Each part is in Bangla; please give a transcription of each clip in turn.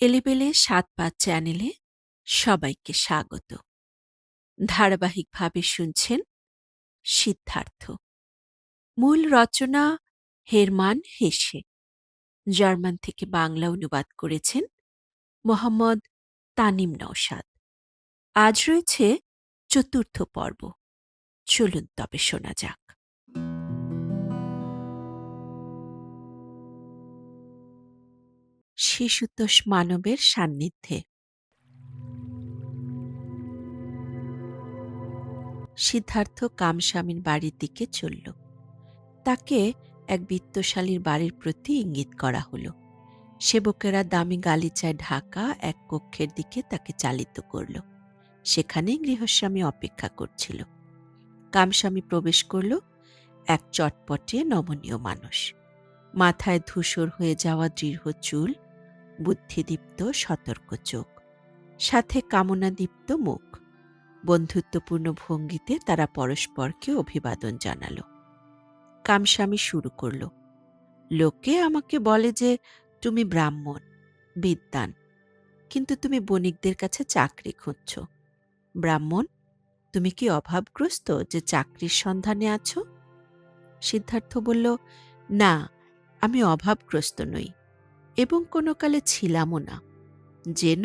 এলেবেলে ৭-৫ চ্যানেলে সবাইকে স্বাগত। ধারাবাহিকভাবে শুনছেন সিদ্ধার্থ। মূল রচনা হেরমান হেসে। জার্মান থেকে বাংলা অনুবাদ করেছেন মোহাম্মদ তানিম নওশাদ। আজ রয়েছে ৪র্থ পর্ব। চলুন তবে শোনা যাক। শিশুতোষ মানবের সান্নিধ্যে সিদ্ধার্থ কামস্বামীর বাড়ির দিকে চলল। তাকে এক বিত্তশালীর বাড়ির প্রতি ইঙ্গিত করা হল। সেবকেরা দামি গালিচায় ঢাকা এক কক্ষের দিকে তাকে চালিত করল। সেখানেই গৃহস্বামী অপেক্ষা করছিল। কামস্বামী প্রবেশ করল, এক চটপটে নমনীয় মানুষ। মাথায় ধূসর হয়ে যাওয়া দৃঢ় চুল, বুদ্ধিদীপ্ত সতর্ক চোখ, সাথে কামনাদীপ্ত মুখ। বন্ধুত্বপূর্ণ ভঙ্গিতে তারা পরস্পরকে অভিবাদন জানাল। কামস্বামী শুরু করল, লোকে আমাকে বলে যে তুমি ব্রাহ্মণ, বিদ্বান, কিন্তু তুমি বণিকদের কাছে চাকরি খুঁজছ। ব্রাহ্মণ, তুমি কি অভাবগ্রস্ত যে চাকরির সন্ধানে আছো? সিদ্ধার্থ বলল, না, আমি অভাবগ্রস্ত নই এবং কোনো কালে ছিলামও না। যেন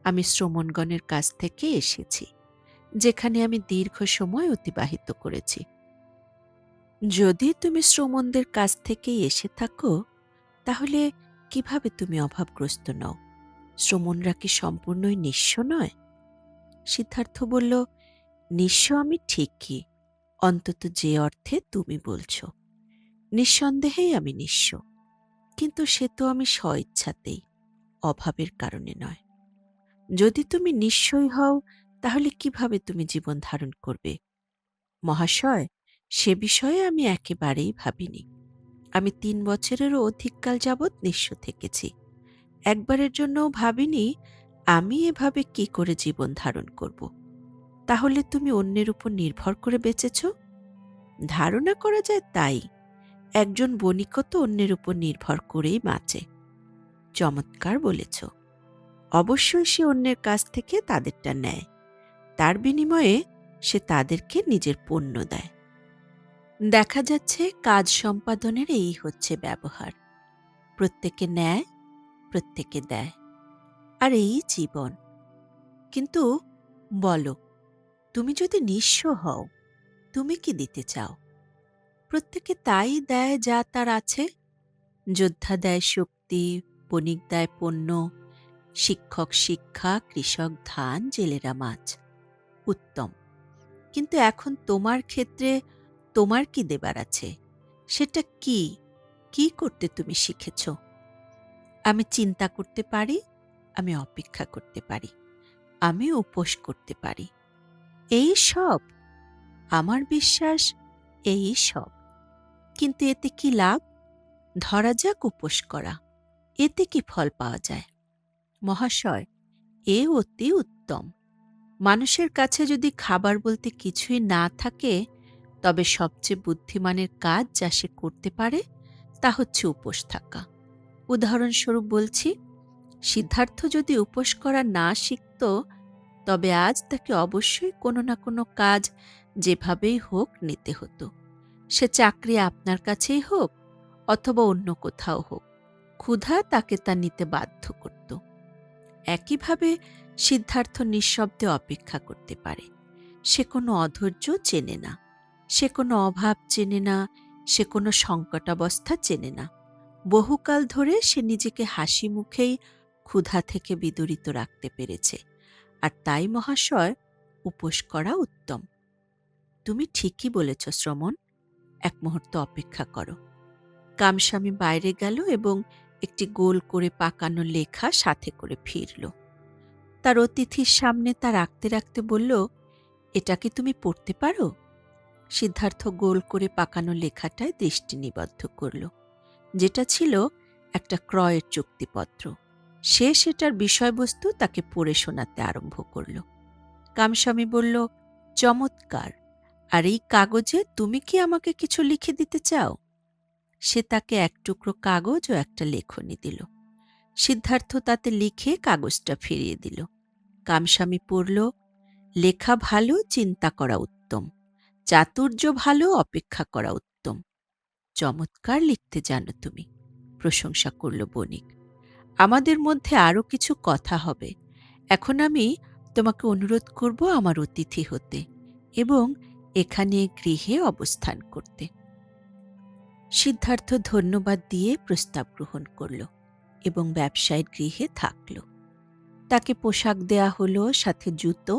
আমি শ্রমণগণের কাছ থেকে এসেছি, যেখানে আমি দীর্ঘ সময় অতিবাহিত করেছি। যদি তুমি শ্রমণদের কাছ থেকেই এসে থাকো, তাহলে কিভাবে তুমি অভাবগ্রস্ত নও? শ্রমণরা কি সম্পূর্ণই নিঃস্ব নয়? সিদ্ধার্থ বলল, নিঃস্ব আমি ঠিকই, অন্তত যে অর্থে তুমি বলছ। নিঃসন্দেহেই আমি নিঃস্ব, কিন্তু সে তো আমি স্বইচ্ছাতেই, অভাবের কারণে নয়। যদি তুমি নিঃস্বই হও, তাহলে কিভাবে তুমি জীবন ধারণ করবে? মহাশয়, সে বিষয়ে আমি একেবারেই ভাবিনি। আমি ৩ বছরেরও অধিককাল যাবৎ নিঃস্ব থেকেছি। একবারের জন্যও ভাবিনি আমি এভাবে কি করে জীবন ধারণ করব। তাহলে তুমি অন্যের উপর নির্ভর করে বেঁচেছ? ধারণা করা যায় তাই। একজন বণিকও তো অন্যের উপর নির্ভর করেই বাঁচে। চমৎকার বলেছ। অবশ্যই সে অন্যের কাছ থেকে তাদেরটা নেয়। তার বিনিময়ে সে তাদেরকে নিজের পণ্য দেয়। দেখা যাচ্ছে কাজ সম্পাদনের এই হচ্ছে ব্যবহার। প্রত্যেকে নেয়, প্রত্যেকে দেয়, আর এই জীবন। কিন্তু বলো, তুমি যদি নিঃস্ব হও, তুমি কি দিতে চাও? প্রত্যেকে তাই দেয় যা তার আছে। যোদ্ধা দেয় শক্তি, বণিক দেয় পণ্য, শিক্ষক শিক্ষা, কৃষক ধান, জেলেরা মাছ। উত্তম। কিন্তু এখন তোমার ক্ষেত্রে তোমার কি দেবার আছে? সেটা কি? কি করতে তুমি শিখেছ? আমি চিন্তা করতে পারি, আমি অপেক্ষা করতে পারি, আমি উপোস করতে পারি। এই সব? আমার বিশ্বাস এই সব। কিন্তু এতে কি লাভ? ধরা যাক উপোস করা, এতে কি ফল পাওয়া যায়? মহাশয়, এ অতি উত্তম। মানুষের কাছে যদি খাবার বলতে কিছুই না থাকে, তবে সবচেয়ে বুদ্ধিমানের কাজ যা সে করতে পারে তা হচ্ছে উপোস থাকা। উদাহরণস্বরূপ বলছি, সিদ্ধার্থ যদি উপোস করা না শিখত, তবে আজ তাকে অবশ্যই কোনো না কোনো কাজ যেভাবেই হোক নিতে হতো। সে চাকরি আপনার কাছেই হোক অথবা অন্য কোথাও হোক, ক্ষুধা তাকে তা নিতে বাধ্য করত। একইভাবে সিদ্ধার্থ নিঃশব্দে অপেক্ষা করতে পারে। সে কোনো অধৈর্য চেনে না, সে কোনো অভাব চেনে না, সে কোনো সংকটাবস্থা চেনে না। বহুকাল ধরে সে নিজেকে হাসি মুখেই ক্ষুধা থেকে বিদরিত রাখতে পেরেছে। আর তাই মহাশয়, উপোস করা উত্তম। তুমি ঠিকই বলেছ শ্রমণ, এক মুহূর্ত অপেক্ষা করো। কামস্বামী বাইরে গেল এবং একটি গোল করে পাকানো লেখা সাথে করে ফিরল। তার অতিথির সামনে তা রাখতে রাখতে বলল, এটা কি তুমি পড়তে পারো? সিদ্ধার্থ গোল করে পাকানো লেখাটায় দৃষ্টি নিবদ্ধ করল, যেটা ছিল একটা ক্রয়ের চুক্তিপত্র। সে সেটার বিষয়বস্তু তাকে পড়ে শোনাতে আরম্ভ করল। কামস্বামী বলল, চমৎকার! আর এই কাগজে তুমি কি আমাকে কিছু লিখে দিতে চাও? সে তাকে এক টুকরো কাগজ ও একটা লেখনী দিল। সিদ্ধার্থ তাতে লিখে কাগজটা ফিরিয়ে দিল। কামস্বামী পড়ল, লেখা ভালো, চিন্তা করা উত্তম, চাতুর্য ভালো, অপেক্ষা করা উত্তম। চমৎকার লিখতে জানো তুমি, প্রশংসা করল বণিক। আমাদের মধ্যে আরও কিছু কথা হবে। এখন আমি তোমাকে অনুরোধ করব আমার অতিথি হতে এবং এখানে গৃহে অবস্থান করতে। সিদ্ধার্থ ধন্যবাদ দিয়ে প্রস্তাব গ্রহণ করল এবং ব্যবসায়ীর গৃহে থাকল। তাকে পোশাক দেয়া হলো, সাথে জুতো।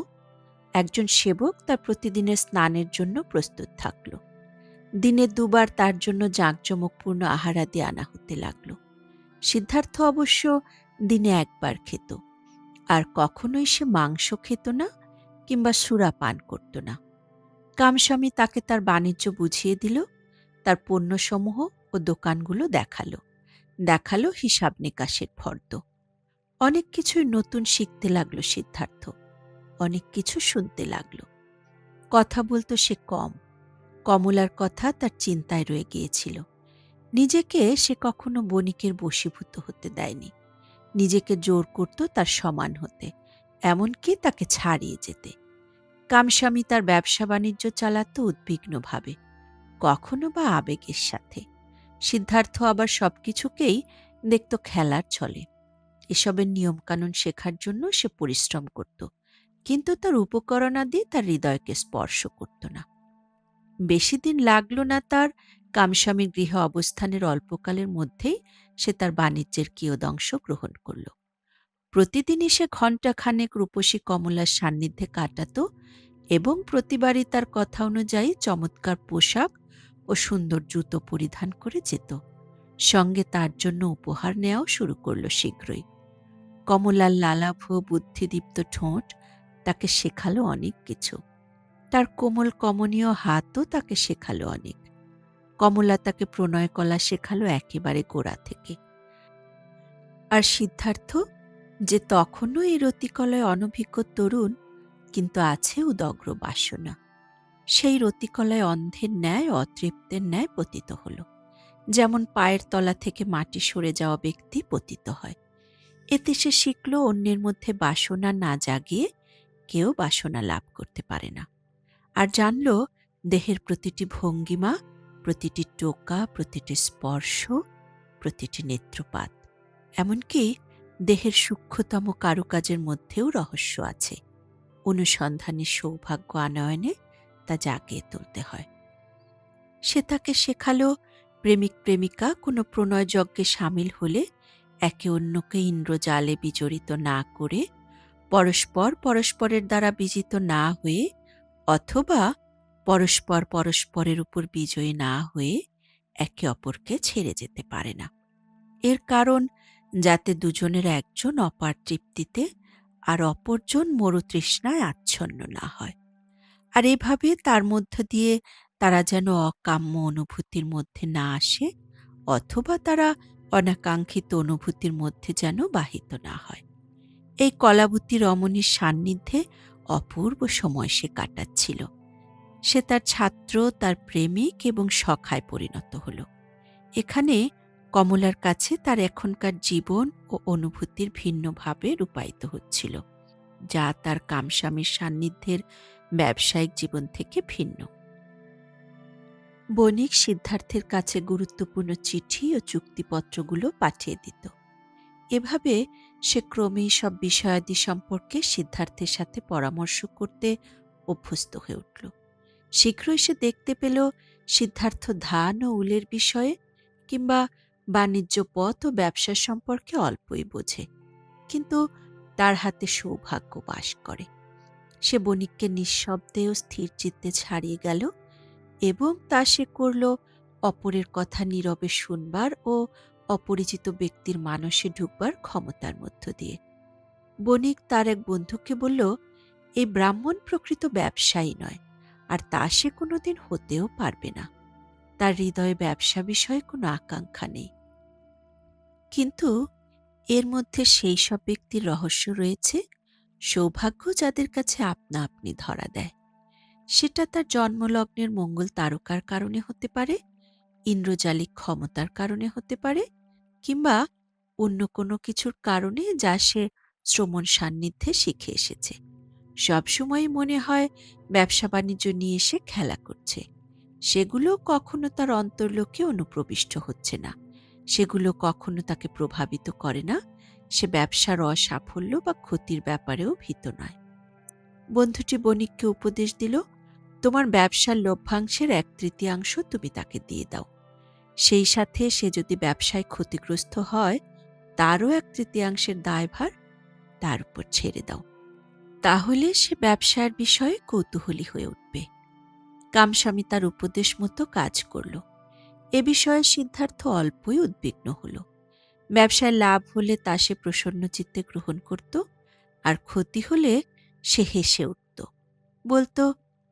একজন সেবক তার প্রতিদিনের স্নানের জন্য প্রস্তুত থাকল। দিনে দুবার তার জন্য জাঁকজমকপূর্ণ আহারাদি আনা হতে লাগল। সিদ্ধার্থ অবশ্য দিনে একবার খেত, আর কখনোই সে মাংস খেত না কিংবা সুরা পান করত না। কামস্বামী তাকে তার বাণিজ্য বুঝিয়ে দিল, তার পণ্যসমূহ ও দোকানগুলো দেখালো হিসাব নিকাশের ফর্দ। অনেক কিছুই নতুন শিখতে লাগল সিদ্ধার্থ, অনেক কিছু শুনতে লাগল। কথা বলতো সে কম, কমলার কথা তার চিন্তায় রয়ে গিয়েছিল। নিজেকে সে কখনো বণিকের বশীভূত হতে দেয়নি, নিজেকে জোর করত তার সমান হতে, এমনকি তাকে ছাড়িয়ে যেতে। কামস্বামী তার ব্যবসা বাণিজ্য চালাত উদ্বিগ্নভাবে, কখনো বা আবেগের সাথে। সিদ্ধার্থ আবার সবকিছুকেই দেখত খেলার ছলে। এসবের নিয়মকানুন শেখার জন্য সে পরিশ্রম করত, কিন্তু তার উপকরণাদি তার হৃদয়কে স্পর্শ করত না। বেশি দিন লাগল না তার কামস্বামীর গৃহে অবস্থানের অল্পকালের মধ্যেই সে তার বাণিজ্যের কিয়দংশ গ্রহণ করল। প্রতিদিনই সে ঘণ্টাখানেক রূপসী কমলার সান্নিধ্যে কাটাত এবং প্রতিবারই তার কথা অনুযায়ী চমৎকার পোশাক ও সুন্দর জুতো পরিধান করে যেত। সঙ্গে তার জন্য উপহার নেওয়াও শুরু করল শীঘ্রই। কমলার লালাভ বুদ্ধিদীপ্ত ঠোঁট তাকে শেখালো অনেক কিছু, তার কোমল কমনীয় হাতও তাকে শেখালো অনেক। কমলা তাকে প্রণয়কলা শেখালো একেবারে গোড়া থেকে। আর সিদ্ধার্থ, যে তখনও এই রতিকলায় অনভিজ্ঞ তরুণ, কিন্তু আছে উদগ্র বাসনা, সেই রতিকলায় অন্ধের ন্যায়, অতৃপ্তের ন্যায় পতিত হল, যেমন পায়ের তলা থেকে মাটি সরে যাওয়া ব্যক্তি পতিত হয়। এতে সে শিখল অন্যের মধ্যে বাসনা না জাগিয়ে কেউ বাসনা লাভ করতে পারে না। আর জানল দেহের প্রতিটি ভঙ্গিমা, প্রতিটি টোকা, প্রতিটি স্পর্শ, প্রতিটি নেত্রপাত, এমনকি দেহের সূক্ষ্মতম কারুকাজের মধ্যেও রহস্য আছে। অনুসন্ধানী সৌভাগ্য আনয়নে তা জাগিয়ে তুলতে হয়। সে তাকে শেখালো প্রেমিক প্রেমিকা কোনো প্রণয়যজ্ঞে সামিল হলে একে অন্যকে ইন্দ্রজালে বিজড়িত না করে, পরস্পর পরস্পরের দ্বারা বিজিত না হয়ে, অথবা পরস্পর পরস্পরের উপর বিজয়ী না হয়ে একে অপরকে ছেড়ে যেতে পারে না। এর কারণ যাতে দুজনের একজন অপার তৃপ্তিতে আর অপরজন মরুতৃষ্ণায় আচ্ছন্ন না হয়, আর এভাবে তার মধ্য দিয়ে তারা যেন অকাম্য অনুভূতির মধ্যে না আসে, অথবা তারা অনাকাঙ্ক্ষিত অনুভূতির মধ্যে যেন বাহিত না হয়। এই কলাবতী রমণীর সান্নিধ্যে অপূর্ব সময় সে কাটাচ্ছিল। সে তার ছাত্র, তার প্রেমিক এবং সখায় পরিণত হল। এখানে কমলার কাছে তার এখনকার জীবন ও অনুভূতির ভিন্নভাবে রূপায়িত হচ্ছিল, যা তার কামস্বামীর সান্নিধ্যের ব্যবসায়িক জীবন থেকে ভিন্ন। বণিক সিদ্ধার্থের কাছে গুরুত্বপূর্ণ চিঠি ও চুক্তিপত্রগুলো পাঠিয়ে দিত। এভাবে সে ক্রমেই সব বিষয়াদি সম্পর্কে সিদ্ধার্থের সাথে পরামর্শ করতে অভ্যস্ত হয়ে উঠল। শীঘ্রই সে দেখতে পেল সিদ্ধার্থ ধান ও উলের বিষয়ে কিংবা বাণিজ্য পথ ও ব্যবসা সম্পর্কে অল্পই বোঝে, কিন্তু তার হাতে সৌভাগ্য বাস করে। সে বণিককে নিঃশব্দে ও স্থির চিত্তে ছাড়িয়ে গেল এবং তা সে করল অপরের কথা নীরবে শুনবার ও অপরিচিত ব্যক্তির মানসে ঢুকবার ক্ষমতার মধ্য দিয়ে। বণিক তার এক বন্ধুকে বলল, এই ব্রাহ্মণ প্রকৃত ব্যবসায়ী নয়, আর তা সে কোনোদিন হতেও পারবে না। তার হৃদয়ে ব্যবসা বিষয়ে কোনো আকাঙ্ক্ষা নেই। কিন্তু এর মধ্যে সেই সব ব্যক্তির রহস্য রয়েছে, সৌভাগ্য যাদের কাছে আপনা আপনি ধরা দেয়। সেটা তার জন্মলগ্নের মঙ্গল তারকার কারণে হতে পারে, ইন্দ্রজালিক ক্ষমতার কারণে হতে পারে, কিংবা অন্য কোনো কিছুর কারণে যা সে শ্রমণ সান্নিধ্যে শিখে এসেছে। সবসময়ই মনে হয় ব্যবসা-বাণিজ্য নিয়ে সে খেলা করছে। সেগুলো কখনো তার অন্তর্লোকে অনুপ্রবিষ্ট হচ্ছে না। সেগুলো কখনো তাকে প্রভাবিত করে না। সে ব্যবসার অসাফল্য বা ক্ষতির ব্যাপারেও ভীত নয়। বন্ধুটি বণিককে উপদেশ দিল, তোমার ব্যবসার লভ্যাংশের 1/3 তুমি তাকে দিয়ে দাও। সেই সাথে সে যদি ব্যবসায় ক্ষতিগ্রস্ত হয়, তারও 1/3 দায়ভার তার উপর ছেড়ে দাও। তাহলে সে ব্যবসার বিষয়ে কৌতূহলী হয়ে উঠবে। কামস্বামী তার উপদেশ মতো কাজ করল। এ বিষয়ে সিদ্ধার্থ অল্পই উদ্বিগ্ন হল। ব্যবসায় লাভ হলে তা সে প্রসন্ন চিত্তে গ্রহণ করত, আর ক্ষতি হলে সে হেসে উঠত, বলতো,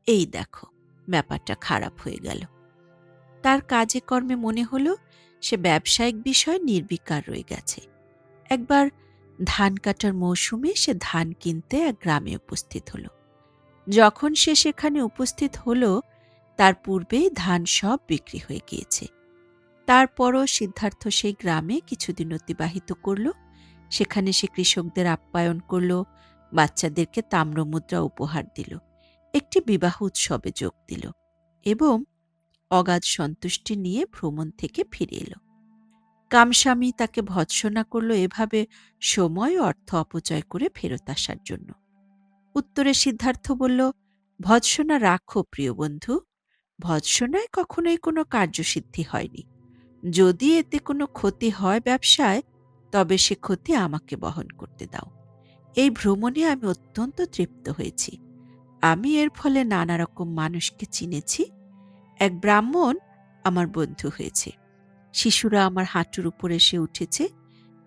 এই দেখো, ব্যাপারটা খারাপ হয়ে গেল। তার কাজে কর্মে মনে হল সে ব্যবসায়িক বিষয়ে নির্বিকার রয়ে গেছে। একবার ধান কাটার মৌসুমে সে ধান কিনতে এক গ্রামে উপস্থিত হল। যখন সে সেখানে উপস্থিত হল, তার পূর্বেই ধান সব বিক্রি হয়ে গিয়েছে। তারপরও সিদ্ধার্থ সেই গ্রামে কিছুদিন অতিবাহিত করল। সেখানে সে কৃষকদের আপ্যায়ন করল, বাচ্চাদেরকে তাম্রমুদ্রা উপহার দিল, একটি বিবাহ উৎসবে যোগ দিল এবং অগাধ সন্তুষ্টি নিয়ে ভ্রমণ থেকে ফিরে এল। কামস্বামী তাকে ভৎসনা করল এভাবে সময় ও অর্থ অপচয় করে ফেরত আসার জন্য। উত্তরে সিদ্ধার্থ বলল, ভৎসনা রাখো প্রিয় বন্ধু, ভৎসনায় কখনোই কোনো কার্যসিদ্ধি হয়নি। যদি এতে কোনো ক্ষতি হয় ব্যবসায়, তবে সে ক্ষতি আমাকে বহন করতে দাও। এই ভ্রমণে আমি অত্যন্ত তৃপ্ত হয়েছি। আমি এর ফলে নানা রকম মানুষকে চিনেছি। এক ব্রাহ্মণ আমার বন্ধু হয়েছে। শিশুরা আমার হাঁটুর উপর এসে উঠেছে।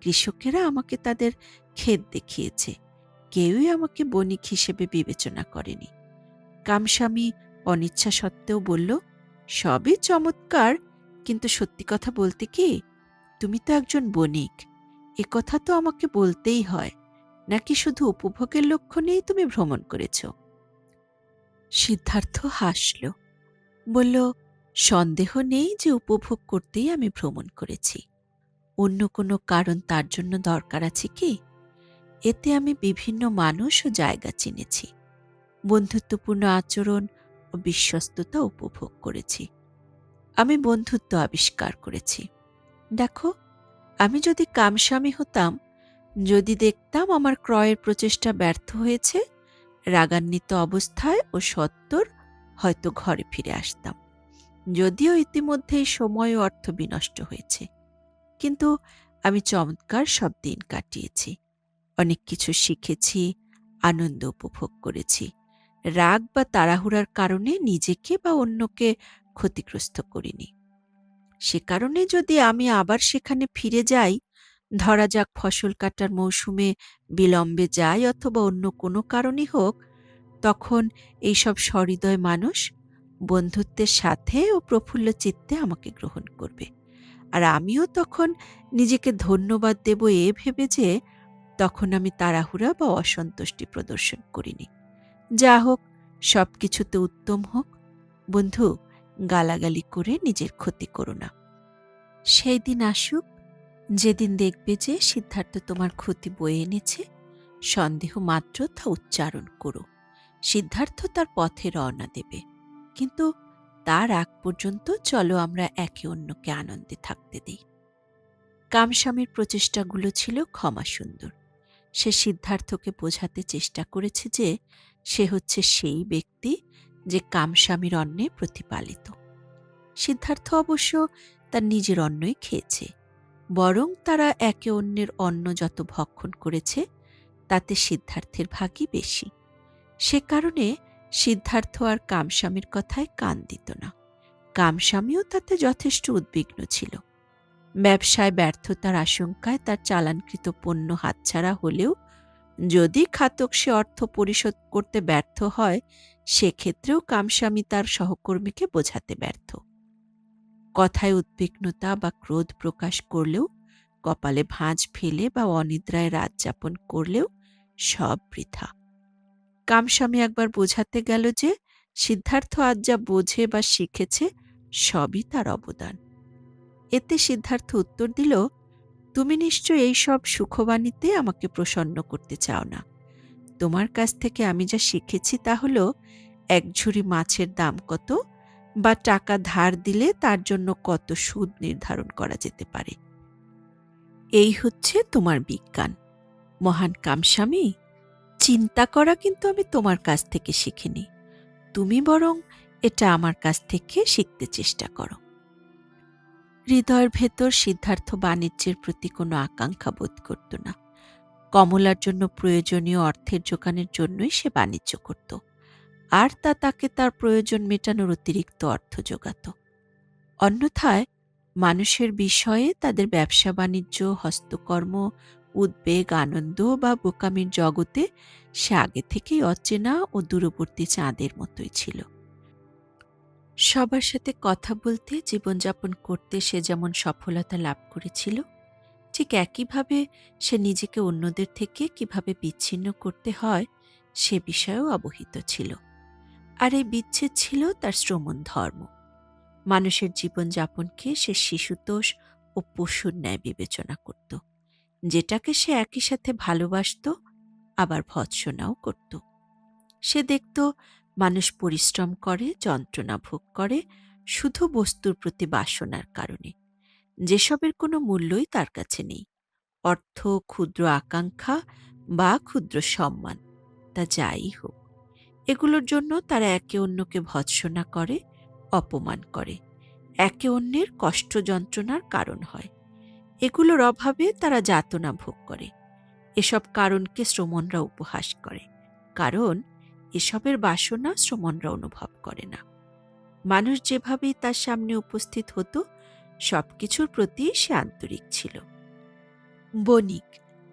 কৃষকেরা আমাকে তাদের ক্ষেত দেখিয়েছে। কেউই আমাকে বণিক হিসেবে বিবেচনা করেনি। কামস্বামী অনিচ্ছা সত্ত্বেও বলল, সবই চমৎকার, কিন্তু সত্যি কথা বলতে কি, তুমি তো একজন বণিক। এ কথা তো আমাকে বলতেই হয়, নাকি শুধু উপভোগের লক্ষ্য নিয়েই তুমি ভ্রমণ করেছ? সিদ্ধার্থ হাসল, বলল, সন্দেহ নেই যে উপভোগ করতেই আমি ভ্রমণ করেছি। অন্য কোনো কারণ তার জন্য দরকার আছে কি? এতে আমি বিভিন্ন মানুষ ও জায়গা চিনেছি, বন্ধুত্বপূর্ণ আচরণ ও বিশ্বস্ততা উপভোগ করেছি। আমি বন্ধুত্ব আবিষ্কার করেছি। দেখো, আমি যদি কামস্বামী হতাম, যদি দেখতাম আমার ক্রয়ের প্রচেষ্টা ব্যর্থ হয়েছে, রাগান্বিত অবস্থায় ও সত্বর হয়তো ঘরে ফিরে আসতাম। যদিও ইতিমধ্যেই সময় ও অর্থ বিনষ্ট হয়েছে, কিন্তু আমি চমৎকার সব দিন কাটিয়েছি। অনেক কিছু শিখেছি, আনন্দ উপভোগ করেছি। রাগ বা তাড়াহুড়ার কারণে নিজেকে বা অন্যকে ক্ষতিগ্রস্ত করিনি। সে কারণে যদি আমি আবার সেখানে ফিরে যাই, ধরা যাক ফসল কাটার মৌসুমে বিলম্বে যাই অথবা অন্য কোনো কারণই হোক, তখন এইসব সহৃদয় মানুষ বন্ধুত্বের সাথে ও প্রফুল্ল চিত্তে আমাকে গ্রহণ করবে। আর আমিও তখন নিজেকে ধন্যবাদ দেব এ ভেবে যে তখন আমি তাড়াহুড়া বা অসন্তুষ্টি প্রদর্শন করিনি। যা হোক, সব কিছুতে উত্তম হোক। বন্ধু, গালাগালি করে নিজের ক্ষতি করো না। সেই দিন আসুক, যেদিন দেখবে যে সিদ্ধার্থ তোমার ক্ষতি বয়ে এনেছে, সন্দেহ মাত্র তা উচ্চারণ করো। সিদ্ধার্থ তার পথে রওনা দেবে, কিন্তু তার আগ পর্যন্ত চলো আমরা একে অন্যকে আনন্দে থাকতে দিই। কামস্বামীর প্রচেষ্টাগুলো ছিল ক্ষমাসুন্দর। সে সিদ্ধার্থকে বোঝাতে চেষ্টা করেছে যে সে হচ্ছে সেই ব্যক্তি যে কামস্বামীর অন্নে প্রতিপালিত। সিদ্ধার্থ অবশ্য তার নিজের অন্নই খেয়েছে, বরং তারা একে অন্যের অন্ন যত ভক্ষণ করেছে, তাতে সিদ্ধার্থের ভাগই বেশি। সে কারণে সিদ্ধার্থ আর কামস্বামীর কথায় কান দিত না। কামস্বামীও তাতে যথেষ্ট উদ্বিগ্ন ছিল। ব্যবসায় ব্যর্থতার আশঙ্কায় তার চালানকৃত পণ্য হাতছাড়া হলেও যদি খাতক সে অর্থ পরিশোধ করতে ব্যর্থ হয়, সেক্ষেত্রেও কামস্বামী তার সহকর্মীকে বোঝাতে ব্যর্থ। কথায় উদ্বিগ্নতা বা ক্রোধ প্রকাশ করলেও, কপালে ভাঁজ ফেলে বা অনিদ্রায় রাত যাপন করলেও সব বৃথা। কামস্বামী একবার বোঝাতে গেল যে সিদ্ধার্থ আজ যা বোঝে বা শিখেছে সবই তার অবদান। এতে সিদ্ধার্থ উত্তর দিল, তুমি নিশ্চয়ই এই সব সুখবাণীতে আমাকে প্রসন্ন করতে চাও না। তোমার কাছ থেকে আমি যা শিখেছি তা হলো এক ঝুড়ি মাছের দাম কত, বা টাকা ধার দিলে তার জন্য কত সুদ নির্ধারণ করা যেতে পারে। এই হচ্ছে তোমার বিজ্ঞান, মহান কামস্বামী। চিন্তা করা কিন্তু আমি তোমার কাছ থেকে শিখিনি। তুমি বরং এটা আমার কাছ থেকে শিখতে চেষ্টা করো। হৃদয়ের ভেতর সিদ্ধার্থ বাণিজ্যের প্রতি কোনো আকাঙ্ক্ষা বোধ করত না। কমলার জন্য প্রয়োজনীয় অর্থের জোগানের জন্যই সে বাণিজ্য করত, আর তা তাকে তার প্রয়োজন মেটানোর অতিরিক্ত অর্থ যোগাত। অন্যথায় মানুষের বিষয়ে তাদের ব্যবসা বাণিজ্য, হস্তকর্ম, উদ্বেগ, আনন্দ বা বোকামির জগতে সে আগে থেকেই অচেনা ও দূরবর্তী চাঁদের মতোই ছিল। সবার সাথে কথা বলতে, জীবনযাপন করতে সে যেমন সফলতা লাভ করেছিল, ঠিক একইভাবে সে নিজেকে অন্যদের থেকে কিভাবে বিচ্ছিন্ন করতে হয় সে বিষয়েও অবহিত ছিল। আর এই বিচ্ছেদ ছিল তার শ্রমণ ধর্ম। মানুষের জীবনযাপনকে সে শিশুতোষ ও পশুর ন্যায় বিবেচনা করত, যেটাকে সে একই সাথে ভালোবাসত আবার ভৎসনাও করত। সে দেখত মানুষ পরিশ্রম করে, যন্ত্রণা ভোগ করে শুধু বস্তুর প্রতি বাসনার কারণে, যেসবের কোনো মূল্যই তার কাছে নেই। অর্থ, ক্ষুদ্র আকাঙ্ক্ষা বা ক্ষুদ্র সম্মান, তা যাই হোক, এগুলোর জন্য তারা একে অন্যকে ভৎসনা করে, অপমান করে, একে অন্যের কষ্ট যন্ত্রণার কারণ হয়। এগুলোর অভাবে তারা যাতনা ভোগ করে। এসব কারণকে শ্রমণরা উপহাস করে, কারণ এসবের বাসনা শ্রমণরা অনুভব করে না। মানুষ যেভাবেই তার সামনে উপস্থিত হতো, সবকিছুর প্রতি সে আন্তরিক ছিল। বণিক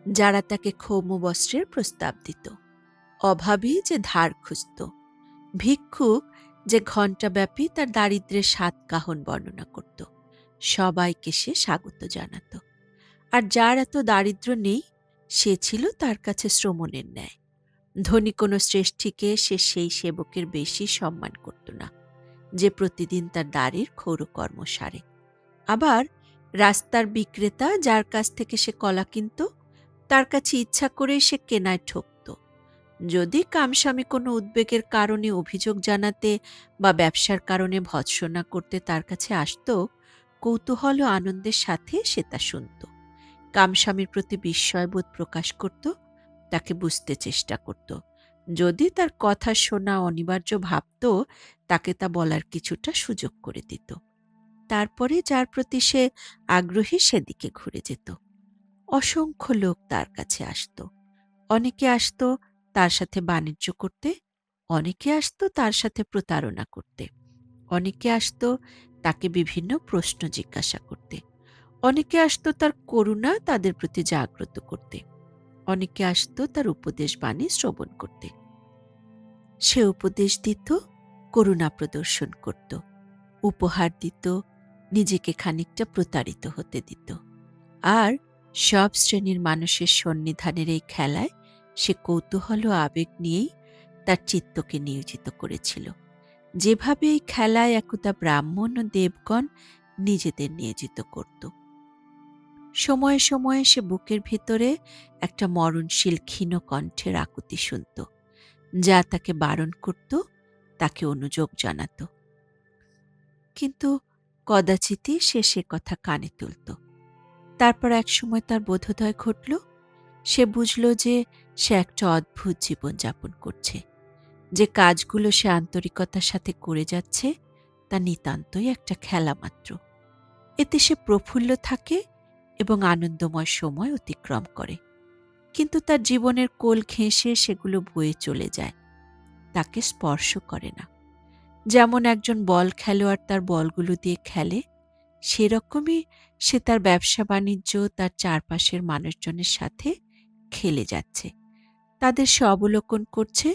যারা তাকে ক্ষৌম বস্ত্রের প্রস্তাব দিত, অভাবী যে ধার খুঁজত, ভিক্ষুক যে ঘণ্টাব্যাপী তার দারিদ্র্যের সাত কাহন বর্ণনা করত, সবাইকে সে স্বাগত জানাত। আর যার এত দারিদ্র্য নেই, সে ছিল তার কাছে শ্রমণের ন্যায়। ধনী কোনো শ্রেষ্ঠীকে সে সেই সেবকের বেশি সম্মান করত না, যে প্রতিদিন তার দ্বারের ক্ষৌরকর্ম সারে। আবার রাস্তার বিক্রেতা যার কাছ থেকে সে কলা কিনত, তার কাছে ইচ্ছা করেই সে কেনায় ঠকত। যদি কামস্বামী কোনো উদ্বেগের কারণে অভিযোগ জানাতে বা ব্যবসার কারণে ভৎসনা করতে তার কাছে আসত, কৌতূহল ও আনন্দের সাথে সে তা শুনত। কামস্বামীর প্রতি বিস্ময়বোধ প্রকাশ করত, তাকে বুঝতে চেষ্টা করত। যদি তার কথা শোনা অনিবার্য ভাবত, তাকে তা বলার কিছুটা সুযোগ করে দিত। তারপরে যার প্রতি সে আগ্রহী সেদিকে ঘুরে যেত। অসংখ্য লোক তার কাছে আসত। অনেকে আসত তার সাথে বাণিজ্য করতে, অনেকে আসত তার সাথে প্রতারণা করতে, অনেকে আসত তাকে বিভিন্ন প্রশ্ন জিজ্ঞাসা করতে, অনেকে আসত তার করুণা তাদের প্রতি জাগ্রত করতে, অনেকে আসত তার উপদেশ বাণী শ্রবণ করতে। সে উপদেশ দিত, করুণা প্রদর্শন করত, উপহার দিত, নিজেকে খানিকটা প্রতারিত হতে দিত। আর সব শ্রেণীর মানুষের সন্নিধানের এই খেলায় সে কৌতূহল ও আবেগ নিয়েই তার চিত্তকে নিয়োজিত করেছিল, যেভাবে এই খেলায় একদা ব্রাহ্মণ ও দেবগণ নিজেদের নিয়োজিত করত। সময়ে সময়ে সে বুকের ভিতরে একটা মরণশীল ক্ষীণ কণ্ঠের আকুতি শুনত, যা তাকে বারণ করত, তাকে অনুযোগ জানাত। কিন্তু কদাচিৎই সে কথা কানে তুলত। তারপর একসময় তার বোধোদয় ঘটল। সে বুঝল যে সে একটা অদ্ভুত জীবনযাপন করছে, যে কাজগুলো সে আন্তরিকতার সাথে করে যাচ্ছে তা নিতান্তই একটা খেলা মাত্র। এতে সে প্রফুল্ল থাকে এবং আনন্দময় সময় অতিক্রম করে, কিন্তু তার জীবনের কোল ঘেঁষে সেগুলো বয়ে চলে যায়, তাকে স্পর্শ করে না। যেমন একজন বল খেলোয়াড় তার বলগুলো দিয়ে খেলে, সেরকমই সে তার ব্যবসা বাণিজ্য, তার চারপাশের মানুষজনের সাথে খেলে যাচ্ছে। তাদের সে অবলোকন করছে,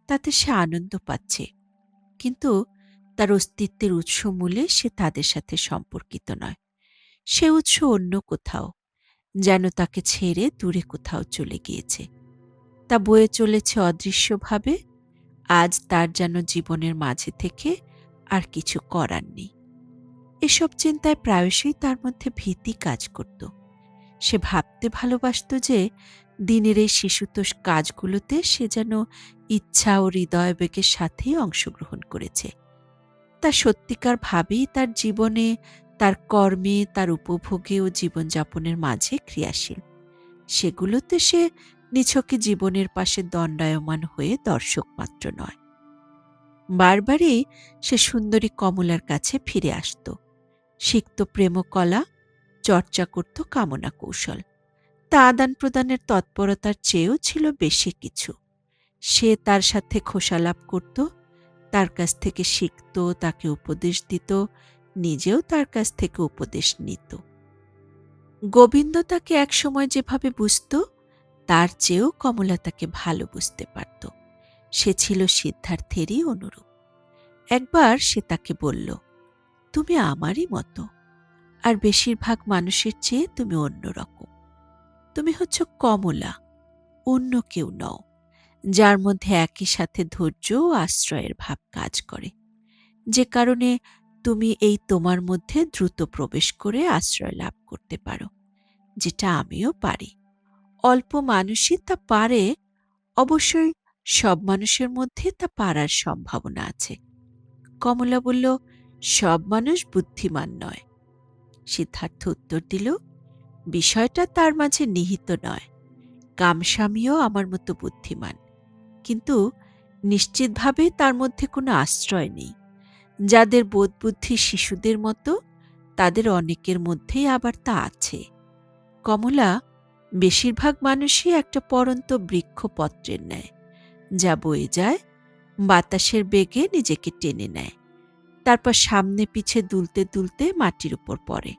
তাতে সে আনন্দ পাচ্ছে, কিন্তু তার অস্তিত্বের উৎসমূলে সে তাদের সাথে সম্পর্কিত নয়। সে উৎস অন্য কোথাও, যেন তাকে ছেড়ে দূরে কোথাও চলে গিয়েছে। তা বয়ে চলেছে অদৃশ্যভাবে। আজ তার যেন জীবনের মাঝে থেকে আর কিছু করার নেই। এসব চিন্তায় প্রায়শই তার মধ্যে ভীতি কাজ করত। সে ভাবতে ভালোবাসত যে দিনের এই শিশুতোষ কাজগুলোতে সে যেন ইচ্ছা ও হৃদয়বেগের সাথেই অংশগ্রহণ করেছে। তা সত্যিকার ভাবেই তার জীবনে, তার কর্মে, তার উপভোগে ও জীবনযাপনের মাঝে ক্রিয়াশীল। সেগুলোতে সে নিছকে জীবনের পাশে দণ্ডায়মান হয়ে দর্শক মাত্র নয়। বারবারই সে সুন্দরী কমলার কাছে ফিরে আসত, শিখত প্রেমকলা, চর্চা করত কামনা কৌশল। তা আদান প্রদানের তৎপরতার চেয়েও ছিল বেশি কিছু। সে তার সাথে খোশালাপ করত, তার কাছ থেকে শিখত, তাকে উপদেশ দিত, নিজেও তার কাছ থেকে উপদেশ নিত। গোবিন্দ তাকে একসময় যেভাবে বুঝত, তার চেয়েও কমলা তাকে ভালো বুঝতে পারত। সে ছিল সিদ্ধার্থেরই অনুরূপ। একবার সে তাকে বলল, তুমি আমারই মতো, আর বেশিরভাগ মানুষের চেয়ে তুমি অন্যরকম। তুমি হচ্ছ কমলা, অন্য কেউ নও, যার মধ্যে একই সাথে ধৈর্য ও আশ্রয়ের ভাব কাজ করে, যে কারণে তুমি এই তোমার মধ্যে দ্রুত প্রবেশ করে আশ্রয় লাভ করতে পারো, যেটা আমিও পারি। অল্প মানুষই তা পারে, অবশ্যই সব মানুষের মধ্যে তা পারার সম্ভাবনা আছে। কমলা বলল, সব মানুষ বুদ্ধিমান নয়। সিদ্ধার্থ উত্তর দিল, বিষয়টা তার মাঝে নিহিত নয়। কামস্বামীও আমার মতো বুদ্ধিমান, কিন্তু নিশ্চিতভাবে তার মধ্যে কোনো আশ্রয় নেই। যাদের বোধবুদ্ধি শিশুদের মতো, তাদের অনেকের মধ্যেই আবার তা আছে। কমলা, বেশিরভাগ মানুষই একটা পড়ন্ত বৃক্ষপত্রের ন্যায়, যা বয়ে যায়, বাতাসের বেগে নিজেকে টেনে নেয়, তারপর সামনে পিছে দুলতে দুলতে মাটির উপর পড়ে।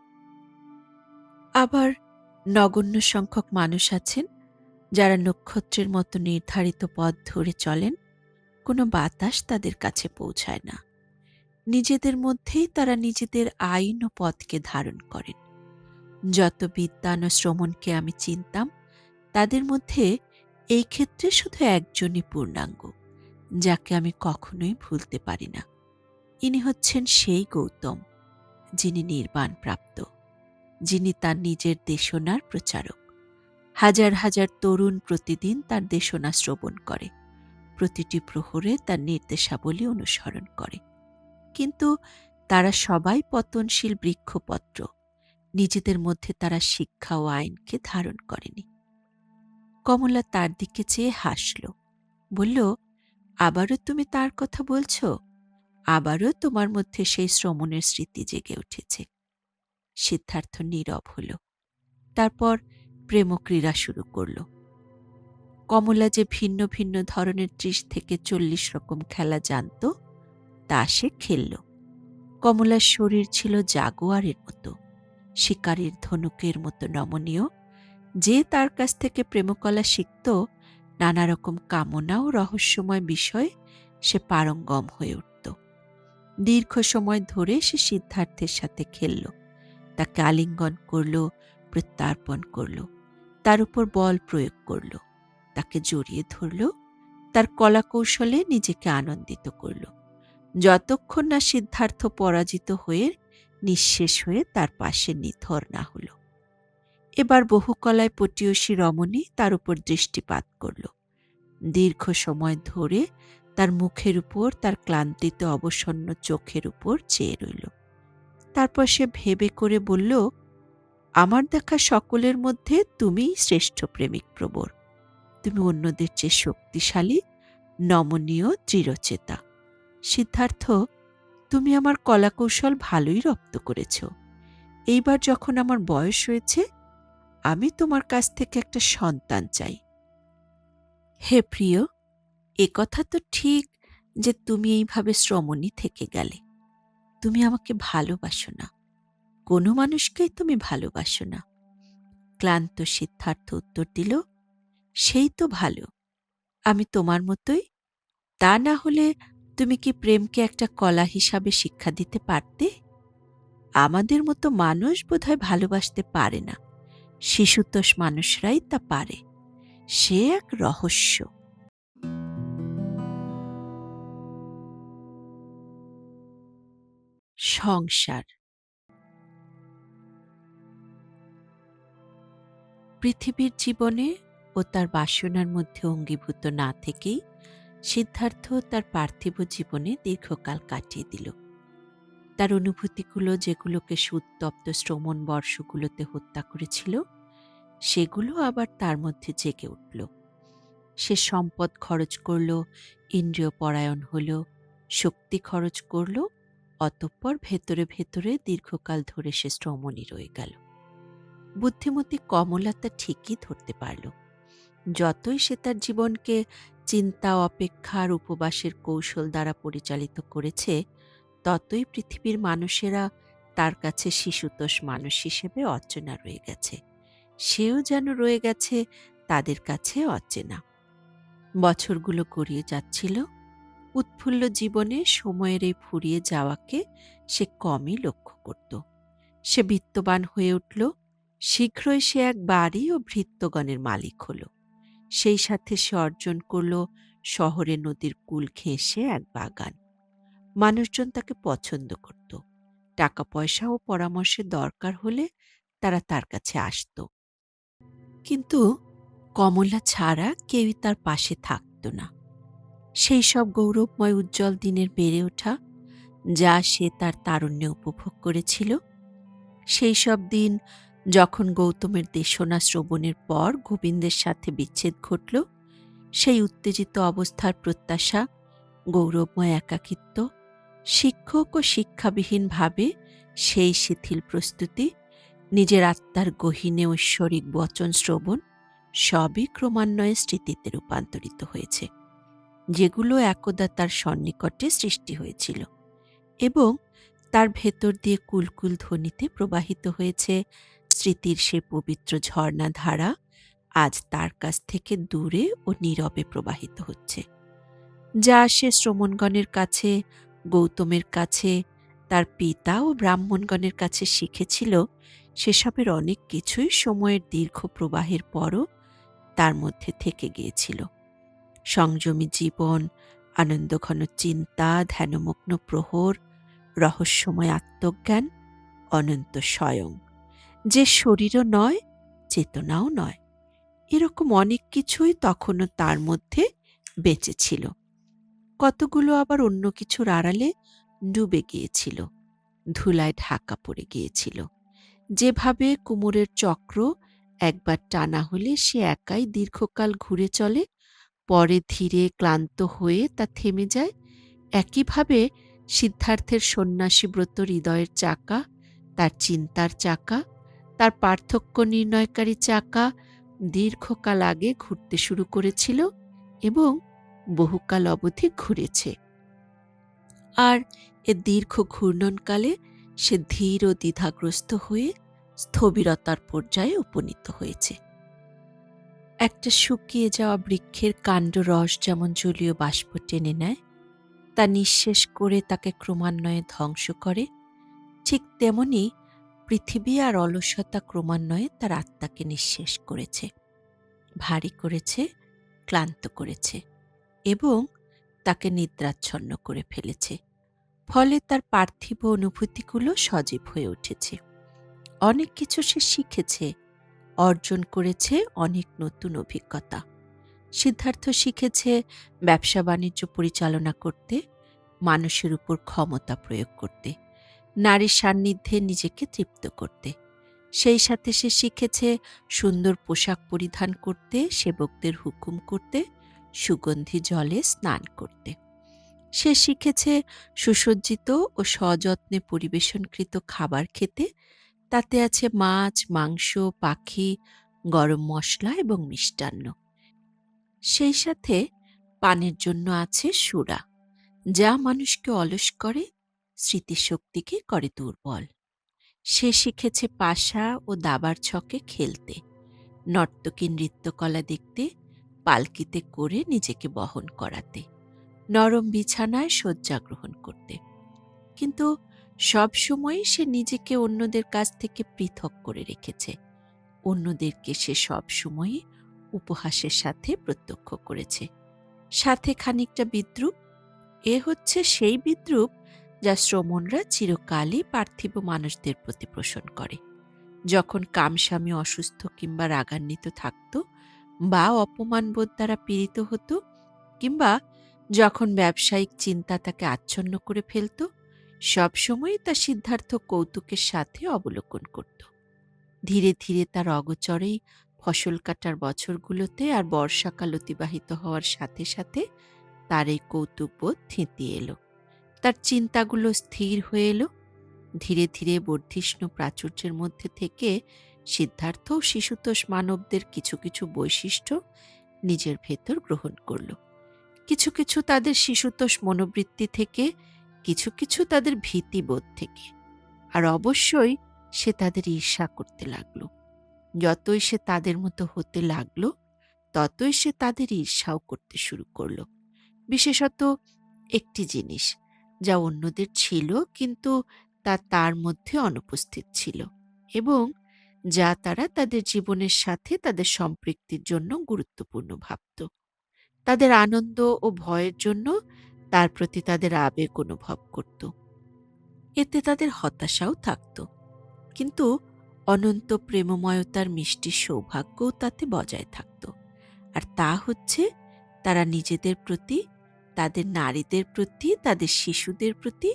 আবার নগণ্য সংখ্যক মানুষ আছেন, যারা নক্ষত্রের মতো নির্ধারিত পথ ধরে চলেন, কোনো বাতাস তাদের কাছে পৌঁছায় না। নিজেদের মধ্যেই তারা নিজেদের আইন ও পথকে ধারণ করেন। যত বিদ্বান ও শ্রমণকে আমি চিনতাম, তাদের মধ্যে এই ক্ষেত্রে শুধু একজনই পূর্ণাঙ্গ, যাকে আমি কখনোই ভুলতে পারি না। ইনি হচ্ছেন সেই গৌতম, যিনি নির্বাণ প্রাপ্ত, যিনি তার নিজের দেশনার প্রচারক। হাজার হাজার তরুণ প্রতিদিন তার দেশনা শ্রবণ করে, প্রতিটি প্রহরে তার নির্দেশাবলী অনুসরণ করে। কিন্তু তারা সবাই পতনশীল বৃক্ষপত্র, নিজেদের মধ্যে তারা শিক্ষা ও আইনকে ধারণ করেনি। কমলা তার দিকে চেয়ে হাসল, বলল, আবারও তুমি তার কথা বলছ? আবারও তোমার মধ্যে সেই শ্রমণের স্মৃতি জেগে উঠেছে। সিদ্ধার্থ নীরব হল। তারপর প্রেমক্রীড়া শুরু করল। কমলা যে ভিন্ন ভিন্ন ধরনের ৩০ থেকে ৪০ রকম খেলা জানত, তা সে খেলল। কমলার শরীর ছিল জাগুয়ারের মতো, শিকারীর ধনুকের মতো নমনীয়। যে তার কাছ থেকে প্রেমকলা শিখত, নানা রকম কামনা ও রহস্যময় বিষয়ে সে পারঙ্গম হয়ে উঠত। দীর্ঘ সময় ধরে সে সিদ্ধার্থের সাথে খেলল, তাকে আলিঙ্গন করল, প্রত্যার্পণ করল, তার উপর বল প্রয়োগ করল, তাকে জড়িয়ে ধরল, তার কলাকৌশলে নিজেকে আনন্দিত করল, যতক্ষণ না সিদ্ধার্থ পরাজিত হয়ে নিঃশেষ হয়ে তার পাশে নিথর না হল। এবার বহুকলায় পটীয়সী রমণী তার উপর দৃষ্টিপাত করল। দীর্ঘ সময় ধরে তার মুখের উপর, তার ক্লান্তিতে অবসন্ন চোখের উপর চেয়ে রইল। তারপর সে ভেবে করে বলল, আমার দেখা সকলের মধ্যে তুমিই শ্রেষ্ঠ প্রেমিক প্রবর। তুমি অন্যদের চেয়ে শক্তিশালী, নমনীয়, দৃঢ়চেতা। সিদ্ধার্থ, তুমি আমার কলাকৌশল ভালোই রপ্ত করেছ। এইবার যখন আমার বয়স হয়েছে, আমি তোমার কাছ থেকে একটা সন্তান চাই। হে প্রিয়, একথা তো ঠিক যে তুমি এইভাবে শ্রমণী থেকে গেলে। তুমি আমাকে ভালোবাসো না, কোনো মানুষকেই তুমি ভালোবাসো না। ক্লান্ত সিদ্ধার্থ উত্তর দিল, সেই তো ভালো, আমি তোমার মতোই। তা না হলে তুমি কি প্রেমকে একটা কলা হিসাবে শিক্ষা দিতে পারতে? আমাদের মতো মানুষ বোধহয় ভালোবাসতে পারে না, শিশুতোষ মানুষরাই তা পারে। সে এক রহস্য। সংসার। পৃথিবীর জীবনে ও তার বাসনার মধ্যে অঙ্গীভূত না থেকেই সিদ্ধার্থ তার পার্থিব জীবনে দীর্ঘকাল কাটিয়ে দিল। তার অনুভূতিগুলো যেগুলোকে সুতপ্ত শ্রমণ বর্ষগুলোতে হত্যা করেছিল, সেগুলো আবার তার মধ্যে জেগে উঠল। সে সম্পদ খরচ করল, ইন্দ্রিয় পরায়ণ হল, শক্তি খরচ করল, অতঃপর ভেতরে ভেতরে দীর্ঘকাল ধরে সে শ্রমণই রয়ে গেল। বুদ্ধিমতী কমলা তা ঠিকই ধরতে পারল। যতই সে তার জীবনকে চিন্তা অপেক্ষার উপবাসের কৌশল দ্বারা পরিচালিত করেছে, ততই পৃথিবীর মানুষেরা তার কাছে শিশুতোষ মানুষ হিসেবে অচেনা রয়ে গেছে। সেও যেন রয়ে গেছে তাদের কাছে অচেনা। বছরগুলো গড়িয়ে যাচ্ছিল। উৎফুল্ল জীবনে সময়ের এই ফুরিয়ে যাওয়াকে সে কমই লক্ষ্য করত। সে বিত্তবান হয়ে উঠল। শীঘ্রই সে এক বাড়ি ও ভৃত্যগণের মালিক হল। সেই সাথে সে অর্জন করল শহরে নদীর কূল ঘেঁষে এক বাগান। মানুষজন তাকে পছন্দ করত। টাকা পয়সা ও পরামর্শের দরকার হলে তারা তার কাছে আসত। কিন্তু কমলা ছাড়া কেউই তার পাশে থাকত না। সেই সব গৌরবময় উজ্জ্বল দিনের বেড়ে ওঠা, যা সে তার তারুণ্যে উপভোগ করেছিল, সেই সব দিন যখন গৌতমের দেশনা শ্রবণের পর গোবিন্দের সাথে বিচ্ছেদ ঘটল, সেই উত্তেজিত অবস্থার প্রত্যাশা, গৌরবময় একাকিত্ব, শিক্ষক ও শিক্ষাবিহীনভাবে সেই শিথিল প্রস্তুতি, নিজের আত্মার গহীনে ঐশ্বরিক বচন শ্রবণ, সবই ক্রমান্বয়ে স্মৃতিতে রূপান্তরিত হয়েছে, যেগুলো একদা তার সন্নিকটে সৃষ্টি হয়েছিল এবং তার ভেতর দিয়ে কুলকুল ধ্বনিতে প্রবাহিত হয়েছে। স্মৃতির সে পবিত্র ঝর্ণা ধারা আজ তার কাছ থেকে দূরে ও নীরবে প্রবাহিত হচ্ছে। যা সে শ্রমণগণের কাছে, গৌতমের কাছে, তার পিতা ও ব্রাহ্মণগণের কাছে শিখেছিল, সেসবের অনেক কিছুই সময়ের দীর্ঘ প্রবাহের পরও তার মধ্যে থেকে গিয়েছিল। সংযমী জীবন, আনন্দঘন চিন্তা, ধ্যানমগ্ন প্রহর, রহস্যময় আত্মজ্ঞান, অনন্ত স্বয়ং, যে শরীরও নয়, চেতনাও নয়, এরকম অনেক কিছুই তখনও তার মধ্যে বেঁচে ছিল। কতগুলো আবার অন্য কিছুর আড়ালে ডুবে গিয়েছিল, ধুলায় ঢাকা পড়ে গিয়েছিল। যেভাবে কুমোরের চক্র একবার টানা হলে সে একাই দীর্ঘকাল ঘুরে চলে, পরে ধীরে ক্লান্ত হয়ে তা থেমে যায়, একইভাবে সিদ্ধার্থের সন্ন্যাসীব্রত হৃদয়ের চাকা, তার চিন্তার চাকা, তার পার্থক্য নির্ণয়কারী চাকা দীর্ঘকাল আগে ঘুরতে শুরু করেছিল এবং বহুকাল অবধি ঘুরেছে। আর এ দীর্ঘ ঘূর্ণনকালে সে ধীর ও দ্বিধাগ্রস্ত হয়ে স্থবিরতার পর্যায়ে উপনীত হয়েছে। একটা শুকিয়ে যাওয়া বৃক্ষের কাণ্ডরস যেমন জলীয় বাষ্প টেনে নেয়, তা নিঃশেষ করে তাকে ক্রমান্বয়ে ধ্বংস করে, ঠিক তেমনি পৃথিবী আর অলসতা ক্রমান্বয়ে তার আত্মাকে নিঃশেষ করেছে, ভারী করেছে, ক্লান্ত করেছে এবং তাকে নিদ্রাচ্ছন্ন করে ফেলেছে। ফলে তার পার্থিব অনুভূতিগুলো সজীব হয়ে উঠেছে। অনেক কিছু সে শিখেছে, অর্জন করেছে অনেক নতুন অভিজ্ঞতা। সিদ্ধার্থ শিখেছে ব্যবসা বাণিজ্য পরিচালনা করতে, মানুষের উপর ক্ষমতা প্রয়োগ করতে, নারীর সান্নিধ্যে নিজেকে তৃপ্ত করতে। সেই সাথে সে শিখেছে সুন্দর পোশাক পরিধান করতে, সেবকদের হুকুম করতে, সুগন্ধি জলে স্নান করতে। সে শিখেছে সুসজ্জিত ও সযত্নে পরিবেশনকৃত খাবার খেতে, তাতে আছে মাছ, মাংস, পাখি, গরম মশলা এবং মিষ্টান্ন। সেই সাথে পানের জন্য আছে সুরা, যা মানুষকে অলস করে, স্মৃতিশক্তিকে করে দুর্বল। সে শিখেছে পাশা ও দাবার ছকে খেলতে, নর্তকী নৃত্যকলা দেখতে, পালকিতে করে নিজেকে বহন করাতে, নরম বিছানায় শয্যা গ্রহণ করতে। কিন্তু সবসময়ই সে নিজেকে অন্যদের কাছ থেকে পৃথক করে রেখেছে। অন্যদেরকে সে সবসময়ই উপহাসের সাথে প্রত্যক্ষ করেছে, সাথে খানিকটা বিদ্রূপ। এ হচ্ছে সেই বিদ্রূপ যা শ্রমণরা চিরকালই পার্থিব মানুষদের প্রতি পোষণ করে। যখন কামস্বামী অসুস্থ কিংবা রাগান্বিত থাকত বা অপমানবোধ দ্বারা পীড়িত হতো, কিংবা যখন ব্যবসায়িক চিন্তা তাকে আচ্ছন্ন করে ফেলত, সবসময়ই তা সিদ্ধার্থ কৌতুকের সাথে অবলোকন করত। ধীরে ধীরে তার অগোচরেই ফসল কাটার বছরগুলোতে আর বর্ষাকাল অতিবাহিত হওয়ার সাথে সাথে তার এই কৌতুকবোধ থিতিয়ে এলো। তার চিন্তাগুলো স্থির হয়ে এলো। ধীরে ধীরে বর্ধিষ্ণু প্রাচুর্যের মধ্যে থেকে সিদ্ধার্থ শিশুতোষ মানবদের কিছু কিছু বৈশিষ্ট্য নিজের ভেতর গ্রহণ করল। কিছু কিছু তাদের শিশুতোষ মনোবৃত্তি থেকে, কিছু কিছু তাদের ভীতিবোধ থেকে, আর অবশ্যই সে তাদের ঈর্ষা করতে লাগল। যতই সে তাদের মতো হতে লাগল, ততই সে তাদের ঈর্ষাও করতে শুরু করল। বিশেষত একটি জিনিস, যা অন্যদের ছিল কিন্তু তা তার মধ্যে অনুপস্থিত ছিল, এবং যা তারা তাদের জীবনের সাথে তাদের সম্পৃক্তির জন্য গুরুত্বপূর্ণ ভাবত। তাদের আনন্দ ও ভয়ের জন্য তার প্রতি তাদের আবেগ অনুভব করত। এতে তাদের হতাশাও থাকত, কিন্তু অনন্ত প্রেমময়তার মিষ্টি সৌভাগ্যও তাতে বজায় থাকত। আর তা হচ্ছে তারা নিজেদের প্রতি, তাদের নারীদের প্রতি, তাদের শিশুদের প্রতি,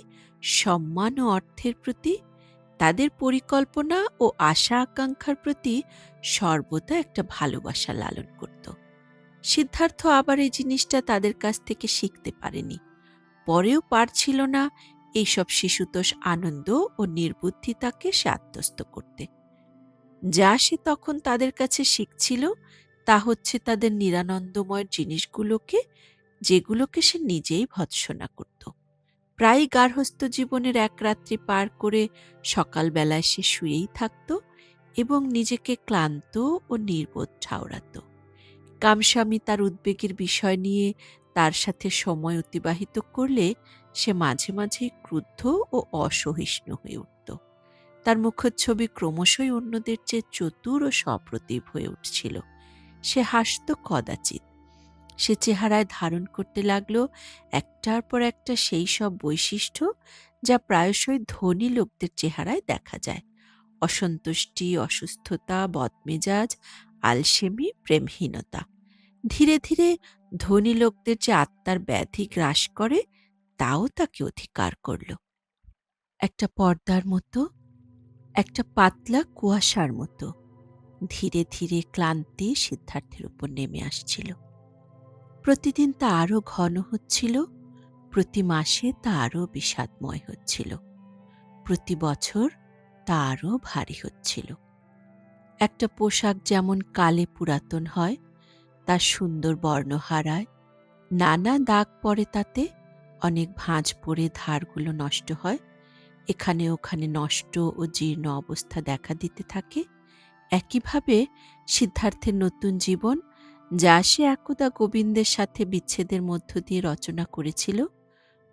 সম্মান ও অর্থের প্রতি, তাদের পরিকল্পনা ও আশা আকাঙ্ক্ষার প্রতি সর্বদা একটা ভালোবাসা লালন করত। সিদ্ধার্থ আবার এই জিনিসটা তাদের কাছ থেকে শিখতে পারেনি, পরেও পারছিল না এইসব শিশুতোষ আনন্দ ও নির্বুদ্ধিতাকে সে আত্মস্থ করতে। যা সে তখন তাদের কাছে শিখছিল তা হচ্ছে তাদের নিরানন্দময় জিনিসগুলোকে, যেগুলোকে সে নিজেই ভৎসনা করত। প্রায়ই গার্হস্থ্য জীবনের এক রাত্রি পার করে সকালবেলায় সে শুয়েই থাকত এবং নিজেকে ক্লান্ত ও নির্বোধ ঠাওরাত। কামস্বামী তার উদ্বেগের বিষয় নিয়ে তার সাথে সময় অতিবাহিত করলে সে মাঝে মাঝে ক্রুদ্ধ ও অসহিষ্ণু হয়ে উঠত। তার মুখচ্ছবি ক্রমশই অন্যদের চেয়ে চতুর ও সপ্রতিভ হয়ে উঠছিল। সে হাসত কদাচিৎ। সে চেহারায় ধারণ করতে লাগল একটার পর একটা সেই সব বৈশিষ্ট্য যা প্রায়শই ধনী লোকদের চেহারায় দেখা যায়: অসন্তুষ্টি, অসুস্থতা, বদমেজাজ, আলসেমি, প্রেমহীনতা। ধীরে ধীরে ধনী লোকদের যে আত্মার ব্যাধি গ্রাস করে তাও তাকে অধিকার করল। একটা পর্দার মতো, একটা পাতলা কুয়াশার মতো ধীরে ধীরে ক্লান্তি সিদ্ধার্থের উপর নেমে আসছিল। প্রতিদিন তা আরও ঘন হচ্ছিল, প্রতি মাসে তা আরও বিষাদময় হচ্ছিল, প্রতি বছর তা আরও ভারী হচ্ছিল। একটা পোশাক যেমন কালে পুরাতন হয়, তার সুন্দর বর্ণ হারায়, নানা দাগ পড়ে তাতে, অনেক ভাঁজ পড়ে ধারগুলো নষ্ট হয়, এখানে ওখানে নষ্ট ও জীর্ণ অবস্থা দেখা দিতে থাকে। একইভাবে সিদ্ধার্থের নতুন জীবন, যা সে একদা গোবিন্দের সাথে বিচ্ছেদের মধ্য দিয়ে রচনা করেছিল,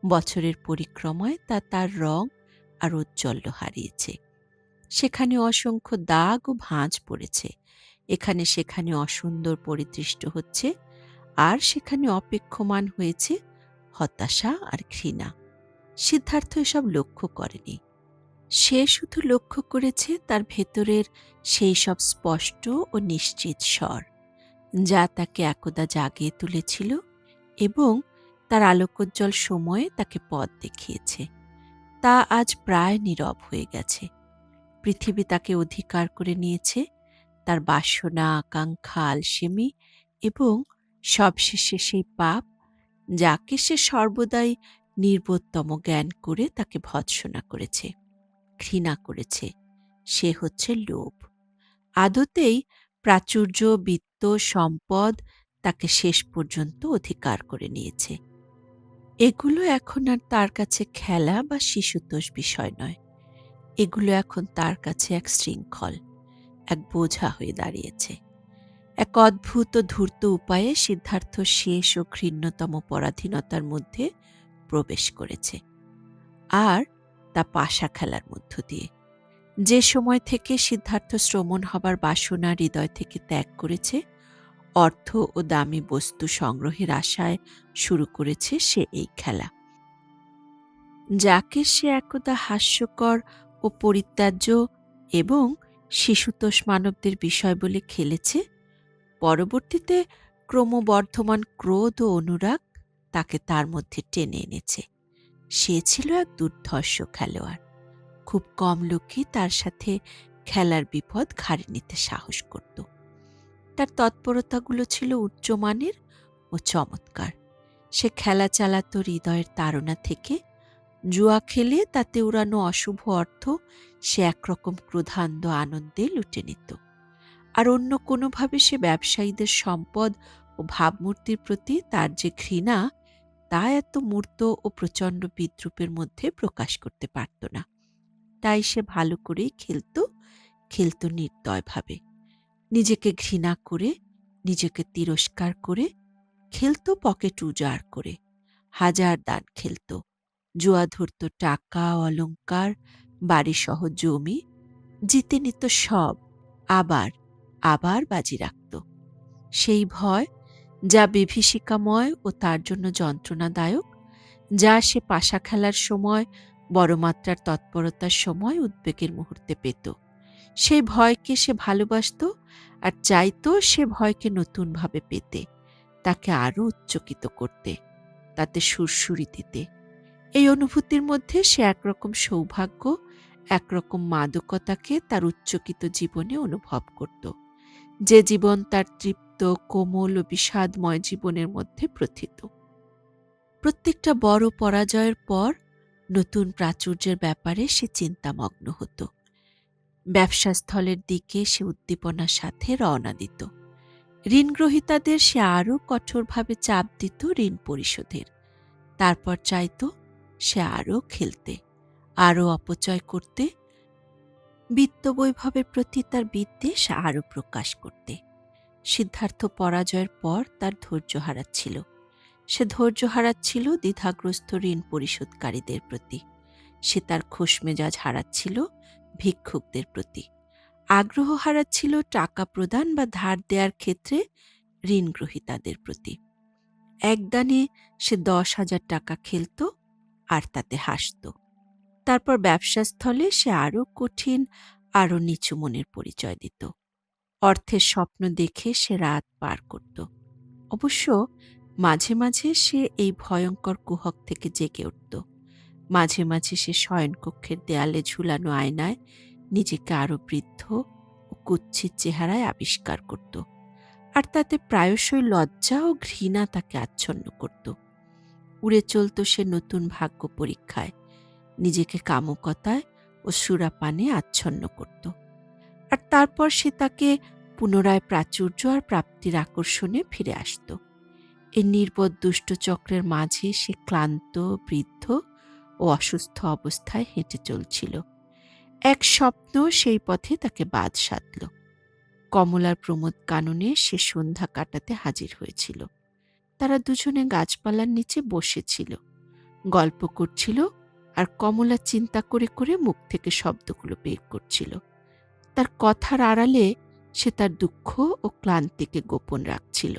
বছরের পরিক্রমায় তা তার রং আর ঔজ্জ্বল্য হারিয়েছে। সেখানে অসংখ্য দাগ ও ভাঁজ পড়েছে, এখানে সেখানে অসুন্দর পরিদৃষ্ট হচ্ছে, আর সেখানে অপেক্ষমান হয়েছে হতাশা আর ঘৃণা। সিদ্ধার্থ এসব লক্ষ্য করেনি। সে শুধু লক্ষ্য করেছে তার ভেতরের সেই সব স্পষ্ট ও নিশ্চিত স্বর, যা তাকে একদা জাগিয়ে তুলেছিল এবং তার আলোকোজ্জ্বল সময়ে তাকে পথ দেখিয়েছে। তা আজ প্রায় নীরব হয়ে গেছে। পৃথিবী তাকে অধিকার করে নিয়েছে, তার বাসনা, আকাঙ্ক্ষা, আলসেমি এবং সবশেষে সেই পাপ, যাকে সে সর্বদাই নির্বোধতম জ্ঞান করে তাকে ভৎসনা করেছে, ঘৃণা করেছে। সে হচ্ছে লোভ। আদতেই প্রাচুর্য, বিত্ত, সম্পদ তাকে শেষ পর্যন্ত অধিকার করে নিয়েছে। এগুলো এখন আর তার কাছে খেলা বা শিশুতোষ বিষয় নয়। এগুলো এখন তার কাছে এক শৃঙ্খল, এক বোঝা হয়ে দাঁড়িয়েছে। এক অদ্ভুত ও ধূর্ত উপায়ে সিদ্ধার্থ শেষ ও ঘৃণ্যতম পরাধীনতার মধ্যে প্রবেশ করেছে, আর তা পাশা খেলার মধ্য দিয়ে। যে সময় থেকে সিদ্ধার্থ শ্রমণ হবার বাসনা হৃদয় থেকে ত্যাগ করেছে, অর্থ ও দামি বস্তু সংগ্রহের আশায় শুরু করেছে সে এই খেলা, যাকে সে একদা হাস্যকর ও পরিত্যাজ্য এবং শিশুতোষ মানবদের বিষয় বলে খেলেছে। পরবর্তীতে ক্রমবর্ধমান ক্রোধ ও অনুরাগ তাকে তার মধ্যে টেনে এনেছে। সে ছিল এক দুর্ধর্ষ খেলোয়াড়। খুব কম লোকই তার সাথে খেলার বিপদ ঘাড়ে নিতে সাহস করত। তার তৎপরতাগুলো ছিল উচ্চমানের ও চমৎকার। সে খেলা চালাত হৃদয়ের তাড়না থেকে। জুয়া খেলে তাতে উড়ানো অশুভ অর্থ সে একরকম ক্রোধান্ধ আনন্দে লুটে নিত। আর অন্য কোনোভাবে সে ব্যবসায়ীদের সম্পদ ও ভাবমূর্তির প্রতি তার যে ঘৃণা, তা এত মূর্ত ও প্রচণ্ড বিদ্রূপের মধ্যে প্রকাশ করতে পারত না। তাই সে ভালো করেই খেলত নির্দয়ভাবে। নিজেকে ঘৃণা করে, নিজেকে তিরস্কার করে, খেলত পকেট উজাড় করে। হাজার দান খেলত। জুয়া ধরত টাকা, অলংকার, বাড়িসহ জমি। জিতে নিত সব, আবার আবার বাজি রাখত। সেই ভয়, যা বিভীষিকাময় ও তার জন্য যন্ত্রণাদায়ক, যা সে পাশা খেলার সময়, বড় মাত্রার তৎপরতার সময় উদ্বেগের মুহূর্তে পেত, সেই ভয়কে সে ভালোবাসত আর চাইত সে ভয়কে নতুনভাবে পেতে, তাকে আরও উচ্চকিত করতে, তাতে সুরসুরি দিতে। এই অনুভূতির মধ্যে সে একরকম সৌভাগ্য, একরকম মাদকতাকে তার উচ্চকিত জীবনে অনুভব করত, যে জীবন তার তৃপ্ত, কোমল ও বিষাদময় জীবনের মধ্যে প্রথিত। প্রত্যেকটা বড় পরাজয়ের পর নতুন প্রাচুর্যের ব্যাপারে সে চিন্তামগ্ন হতো। ব্যবসাস্থলের দিকে সে উদ্দীপনার সাথে রওনা দিত। ঋণগ্রহীতাদের সে আরও কঠোরভাবে চাপ দিত ঋণ পরিশোধের। তারপর চাইত সে আরও খেলতে, আরও অপচয় করতে, বিত্তবৈভবের প্রতি তার বিদ্বেষ আরও প্রকাশ করতে। সিদ্ধার্থ পরাজয়ের পর তার ধৈর্য হারাচ্ছিল। সে ধৈর্য হারাচ্ছিল দ্বিধাগ্রস্ত ঋণ পরিশোধকারীদের প্রতি। সে তার খোশমেজাজ হারাচ্ছিল ভিক্ষুকদের প্রতি। আগ্রহ হারাচ্ছিল টাকা প্রদান বা ধার দেওয়ার ক্ষেত্রে ঋণগ্রহীতাদের প্রতি। একদানে সে 10,000 টাকা খেলত আর তাতে হাসত। তারপর ব্যবসাস্থলে সে আরও কঠিন, আরও নিচু মনের পরিচয় দিত। অর্থের স্বপ্ন দেখে সে রাত পার করত। অবশ্য মাঝে মাঝে সে এই ভয়ঙ্কর কুহক থেকে জেগে উঠত। মাঝে মাঝে সে শয়নকক্ষের দেয়ালে ঝুলানো আয়নায় নিজেকে আরও বৃদ্ধ ও কুৎসিত চেহারায় আবিষ্কার করত, আর তাতে প্রায়শই লজ্জা ও ঘৃণা তাকে আচ্ছন্ন করত। উড়ে চলত সে নতুন ভাগ্য পরীক্ষায়, নিজেকে কামুকতায় ও সুরাপানে আচ্ছন্ন করত। আর তারপর সে তাকে পুনরায় প্রাচুর্য আর প্রাপ্তির আকর্ষণে ফিরে আসত। এই নির্বোধ দুষ্ট চক্রের মাঝে সে ক্লান্ত, বৃদ্ধ ও অসুস্থ অবস্থায় হেঁটে চলছিল। এক স্বপ্ন সেই পথে তাকে বাদ সাধল। কমলার প্রমোদ কাননে সে সন্ধ্যা কাটাতে হাজির হয়েছিল। তারা দুজনে গাছপালার নিচে বসেছিল, গল্প করছিল, আর কমলা চিন্তা করে করে মুখ থেকে শব্দগুলো বের করছিল। তার কথার আড়ালে সে তার দুঃখ ও ক্লান্তিকে গোপন রাখছিল।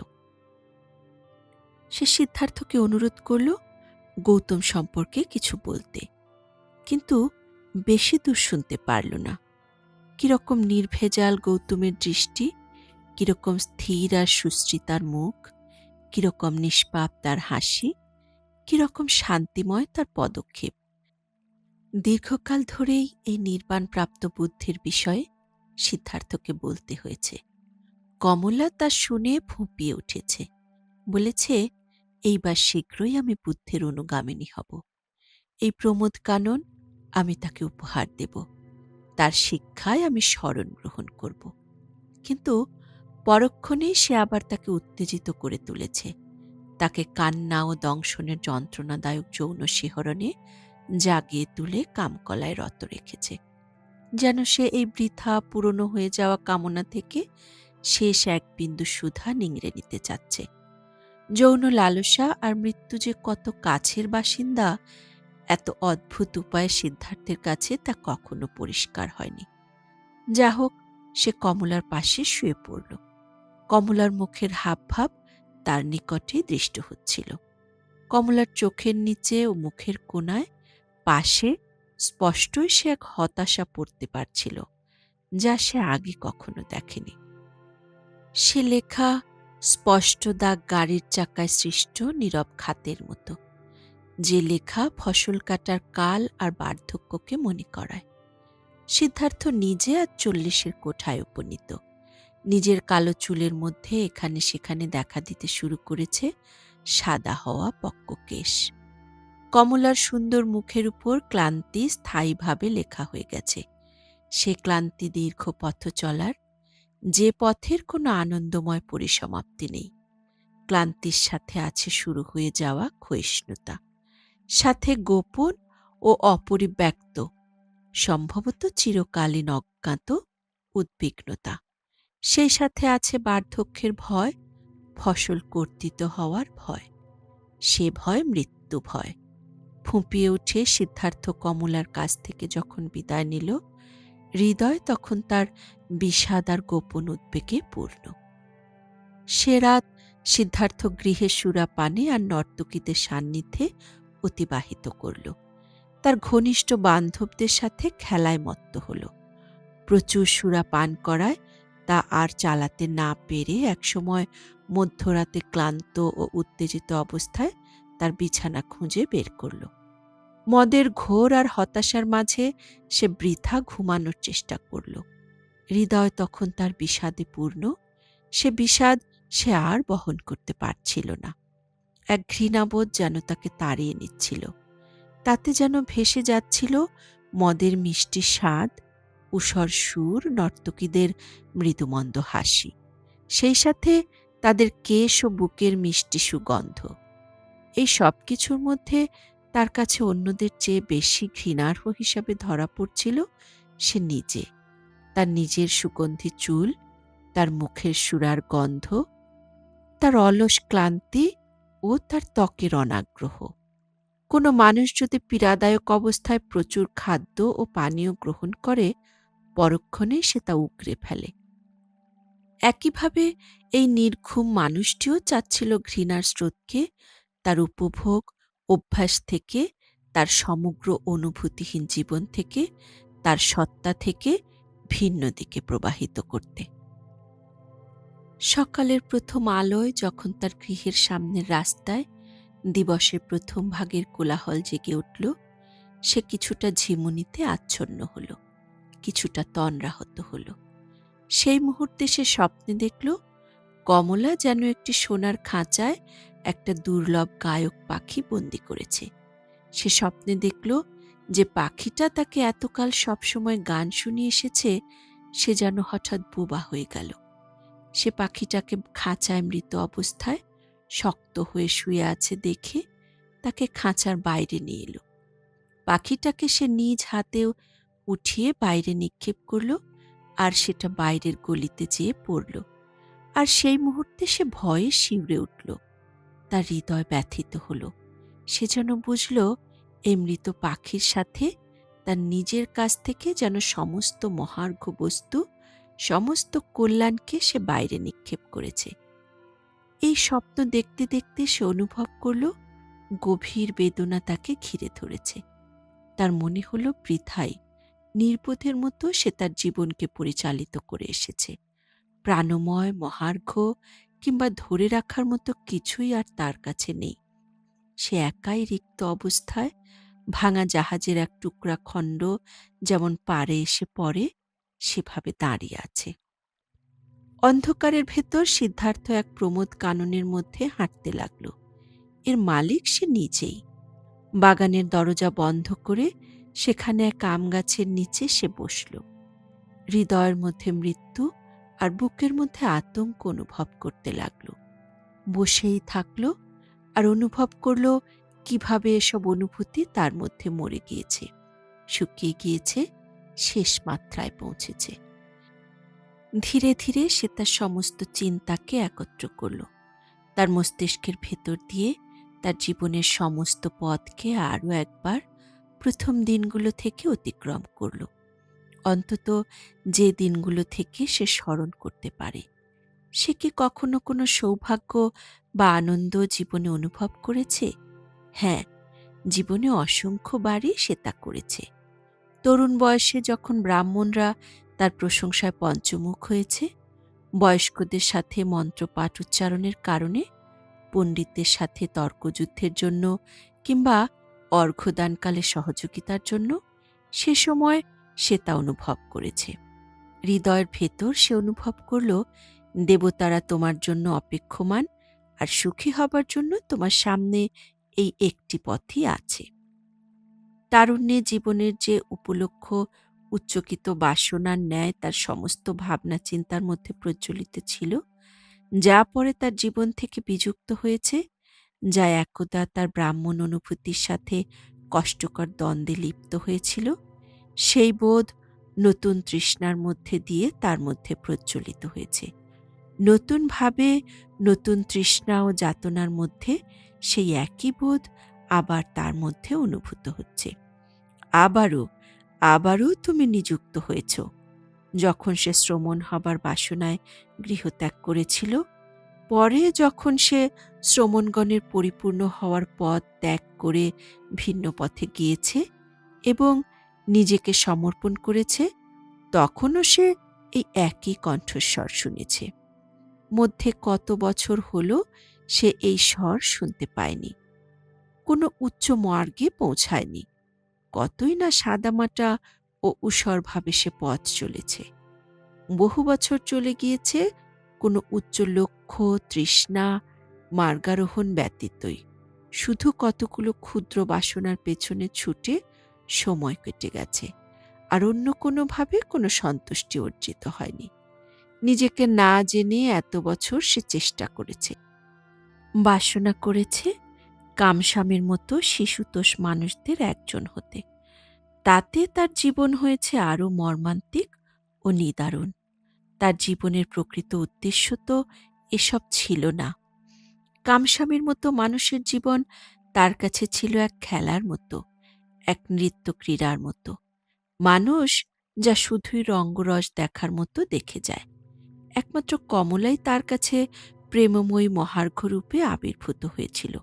সে সিদ্ধার্থকে অনুরোধ করল গৌতম সম্পর্কে কিছু বলতে, কিন্তু বেশি দূর শুনতে পারল না। কিরকম নির্ভেজাল গৌতমের দৃষ্টি, কিরকম স্থির আর সুশ্রী মুখ, কিরকম নিষ্পাপ তার হাসি, কিরকম শান্তিময় তার পদক্ষেপ। দীর্ঘকাল ধরেই এই নির্বাণপ্রাপ্ত বুদ্ধির বিষয়ে সিদ্ধার্থকে বলতে হয়েছে। কমলা তা শুনে ফুঁপিয়ে উঠেছে, বলেছে, এইবার শীঘ্রই আমি বুদ্ধের অনুগামিনী হব। এই প্রমোদ কানন আমি তাকে উপহার দেব, তার শিক্ষায় আমি শরণ গ্রহণ করব। কিন্তু পরক্ষণেই সে আবার তাকে উত্তেজিত করে তুলেছে, তাকে কান্না ও দংশনের যন্ত্রণাদায়ক যৌন শিহরণে জাগিয়ে তুলে কামকলায় রত রেখেছে, যেন সে এই বৃথা পুরনো হয়ে যাওয়া কামনা থেকে শেষ এক বিন্দু সুধা নিংড়ে নিতে চাচ্ছে। যৌন লালসা আর মৃত্যু যে কত কাছের বাসিন্দা, এত অদ্ভুত উপায়ে সিদ্ধার্থের কাছে তা কখনো পরিষ্কার হয়নি। যা হোক, সে কমলার পাশে শুয়ে পড়ল। কমলার মুখের হাবভাব তার নিকটে দৃষ্ট হচ্ছিল। কমলার চোখের নিচে ও মুখের কোণায়, পাশে স্পষ্টই সে এক হতাশা পড়তে পারছিল, যা সে আগে কখনো দেখেনি। সে লেখা স্পষ্ট দাগ গাড়ির চাকায় সৃষ্ট নীরব খাতের মতো, যে লেখা ফসল কাটার কাল আর বার্ধক্যকে মনে করায়। সিদ্ধার্থ নিজে আজ 40-এর কোঠায় উপনীত। নিজের কালো চুলের মধ্যে এখানে সেখানে দেখা দিতে শুরু করেছে সাদা হওয়া পক্ক কেশ। কমলার সুন্দর মুখের উপর ক্লান্তি স্থায়ীভাবে লেখা হয়ে গেছে। সে ক্লান্তি দীর্ঘ পথ চলার, যে পথের কোনো আনন্দময় পরিসমাপ্তি নেই। ক্লান্তির সাথে আছে শুরু হয়ে যাওয়া ক্ষয়িষ্ণুতা, সাথে গোপন ও অপরিব্যক্ত, সম্ভবত চিরকালীন অজ্ঞাত উদ্বিগ্নতা। সেই সাথে আছে বার্ধক্যের ভয়, ফসল কর্তিত হওয়ার ভয়। সে ভয় মৃত্যু ভয়। ফুঁপিয়ে উঠে সিদ্ধার্থ কমলার কাছ থেকে যখন বিদায় নিল, হৃদয় তখন তার বিষাদ আর গোপন উদ্বেগে পূর্ণ। সে রাত সিদ্ধার্থ গৃহে সুরাপানে আর নর্তকীদের সান্নিধ্যে অতিবাহিত করল। তার ঘনিষ্ঠ বান্ধবদের সাথে খেলায় মত্ত হল। প্রচুর সুরা পান করায় তা আর চালাতে না পেরে একসময় মধ্যরাতে ক্লান্ত ও উত্তেজিত অবস্থায় তার বিছানা খুঁজে বের করল। মদের ঘোর আর হতাশার মাঝে সে বৃথা ঘুমানোর চেষ্টা করল। হৃদয় তখন তার বিষাদে পূর্ণ। সে বিষাদ সে আর বহন করতে পারছিল না। এক ঘৃণাবোধ যেন তাকে তাড়িয়ে নিচ্ছিল। তাতে যেন ভেসে যাচ্ছিল মদের মিষ্টি স্বাদ, ঊষর সুর, নর্তকীদের মৃদুমন্দ হাসি, সেই সাথে তাদের কেশ ও বুকের মিষ্টি সুগন্ধ। এই সব কিছুর মধ্যে তার কাছে অন্যদের চেয়ে বেশি ঘৃণার্হ হিসাবে ধরা পড়ছিল সে নিজে। তার নিজের সুগন্ধি চুল, তার মুখের সুরার গন্ধ, তার অলস ক্লান্তি ও তার ত্বকের অনাগ্রহ। কোনো মানুষ যদি পীড়াদায়ক অবস্থায় প্রচুর খাদ্য ও পানীয় গ্রহণ করে, পরক্ষণেই সে তা উগরে ফেলে। একইভাবে এই নির্ঘুম মানুষটিও চাচ্ছিল ঘৃণার স্রোতকে তার উপভোগ অভ্যাস থেকে, তার সমগ্র অনুভূতিহীন জীবন থেকে, তার সত্তা থেকে ভিন্ন দিকে প্রবাহিত করতে। সকালের প্রথম আলোয় যখন তার গৃহের সামনের রাস্তায় দিবসের প্রথম ভাগের কোলাহল জেগে উঠল, সে কিছুটা ঝিমুনিতে আচ্ছন্ন হল, কিছুটা তন্দ্রাহত হল। সেই মুহূর্তে সে স্বপ্নে দেখল কমলা যেন একটি সোনার খাঁচায় একটা দুর্লভ গায়ক পাখি বন্দি করেছে। সে স্বপ্নে দেখল যে পাখিটা তাকে এতকাল সবসময় গান শুনিয়ে এসেছে, সে যেন হঠাৎ বোবা হয়ে গেল। সে পাখিটাকে খাঁচায় মৃত অবস্থায় শক্ত হয়ে শুয়ে আছে দেখে তাকে খাঁচার বাইরে নিয়ে এলো। পাখিটাকে সে নিজ হাতেও উঠিয়ে বাইরে নিক্ষেপ করল, আর সেটা বাইরের গলিতে যেয়ে পড়ল। আর সেই মুহূর্তে সে ভয়ে শিউরে উঠল। তার হৃদয় ব্যথিত হল। সে যেন বুঝল এই মৃত পাখির সাথে তার নিজের কাছ থেকে যেন সমস্ত মহার্ঘ বস্তু, সমস্ত কল্যাণকে সে বাইরে নিক্ষেপ করেছে। এই স্বপ্ন দেখতে দেখতে সে অনুভব করল গভীর বেদনা তাকে ঘিরে ধরেছে। তার মনে হল বৃথাই নির্বোধের মতো সে তার জীবনকে পরিচালিত করে এসেছে। প্রাণময়, মহার্ঘ কিংবা ধরে রাখার মতো কিছুই আর তার কাছে নেই। সে একাই রিক্ত অবস্থায় ভাঙা জাহাজের এক টুকরা খণ্ড যেমন পাড়ে এসে পড়ে, সেভাবে দাঁড়িয়ে আছে। অন্ধকারের ভেতর সিদ্ধার্থ এক প্রমোদ কাননের মধ্যে হাঁটতে লাগল। এর মালিক সে নিজেই। বাগানের দরজা বন্ধ করে সেখানে এক আম গাছের নিচে সে বসল। হৃদয়ের মধ্যে মৃত্যু আর বুকের মধ্যে আতঙ্ক অনুভব করতে লাগল। বসেই থাকল আর অনুভব করল কিভাবে এসব অনুভূতি তার মধ্যে মরে গিয়েছে, শুকিয়ে গিয়েছে, শেষ মাত্রায় পৌঁছেছে। ধীরে ধীরে সে তার সমস্ত চিন্তাকে একত্র করল। তার মস্তিষ্কের ভেতর দিয়ে তার জীবনের সমস্ত পথকে আরও একবার প্রথম দিনগুলো থেকে অতিক্রম করল। অন্তত যে দিনগুলো থেকে সে স্মরণ করতে পারে। সে কি কখনো কোনো সৌভাগ্য বা আনন্দ জীবনে অনুভব করেছে? হ্যাঁ, জীবনে অসংখ্য বারই সে তা করেছে। তরুণ বয়সে যখন ব্রাহ্মণরা তার প্রশংসায় পঞ্চমুখ হয়েছে, বয়স্কদের সাথে মন্ত্রপাঠ উচ্চারণের কারণে, পণ্ডিতদের সাথে তর্কযুদ্ধের জন্য কিংবা অর্ঘ্যদানকালে সহযোগিতার জন্য, সে সময় সে তা অনুভব করেছে। হৃদয়ের ভেতর সে অনুভব করল, দেবতারা তোমার জন্য অপেক্ষমান, আর সুখী হবার জন্য তোমার সামনে এই একটি পথই আছে। তারুণ্যে জীবনের যে উপলক্ষ উচ্চকিত বাসনার ন্যায় তার সমস্ত ভাবনা চিন্তার মধ্যে প্রজ্বলিত ছিল, যা পরে তার জীবন থেকে বিযুক্ত হয়েছে, যা একদা তার ব্রাহ্মণ অনুভূতির সাথে কষ্টকর দ্বন্দ্বে লিপ্ত হয়েছিল, সেই বোধ নতুন তৃষ্ণার মধ্যে দিয়ে তার মধ্যে প্রজ্বলিত হয়েছে। নতুনভাবে নতুন তৃষ্ণা ও যাতনার মধ্যে সেই একই বোধ আবার তার মধ্যে অনুভূত হচ্ছে। আবারও তুমি নিযুক্ত হয়েছ। যখন সে শ্রমণ হবার বাসনায় গৃহত্যাগ করেছিল, পরে যখন সে শ্রমণগণের পরিপূর্ণ হওয়ার পথ ত্যাগ করে ভিন্ন পথে গিয়েছে এবং নিজেকে সমর্পণ করেছে, তখনও সে এই একই কণ্ঠস্বর শুনেছে। মধ্যে কত বছর হল সে এই স্বর শুনতে পায়নি, কোনো উচ্চ মার্গে পৌঁছায়নি। কতই না সাদামাটা ও ঊষরভাবে সে পথ চলেছে। বহু বছর চলে গিয়েছে কোনো উচ্চ লক্ষ্য, তৃষ্ণা, মার্গারোহণ ব্যতীতই। শুধু কতগুলো ক্ষুদ্র বাসনার পেছনে ছুটে সময় কেটে গেছে, আর অন্য কোনোভাবে কোনো সন্তুষ্টি অর্জিত হয়নি। নিজেকে না জেনে এত বছর সে চেষ্টা করেছে, বাসনা করেছে কামস্বামীর মতো শিশুতোষ মানুষদের একজন হতে। তাতে তার জীবন হয়েছে আরও মর্মান্তিক ও নিদারুণ। তার জীবনের প্রকৃত উদ্দেশ্য তো এসব ছিল না। কামস্বামীর মতো মানুষের জীবন তার কাছে ছিল এক খেলার মতো, এক নৃত্য ক্রীড়ার মতো, মানুষ যা শুধুই রঙ্গরস দেখার মতো দেখে যায়। একমাত্র কমলাই তার কাছে প্রেমময়ী মহার্ঘ্যরূপে আবির্ভূত হয়েছিল।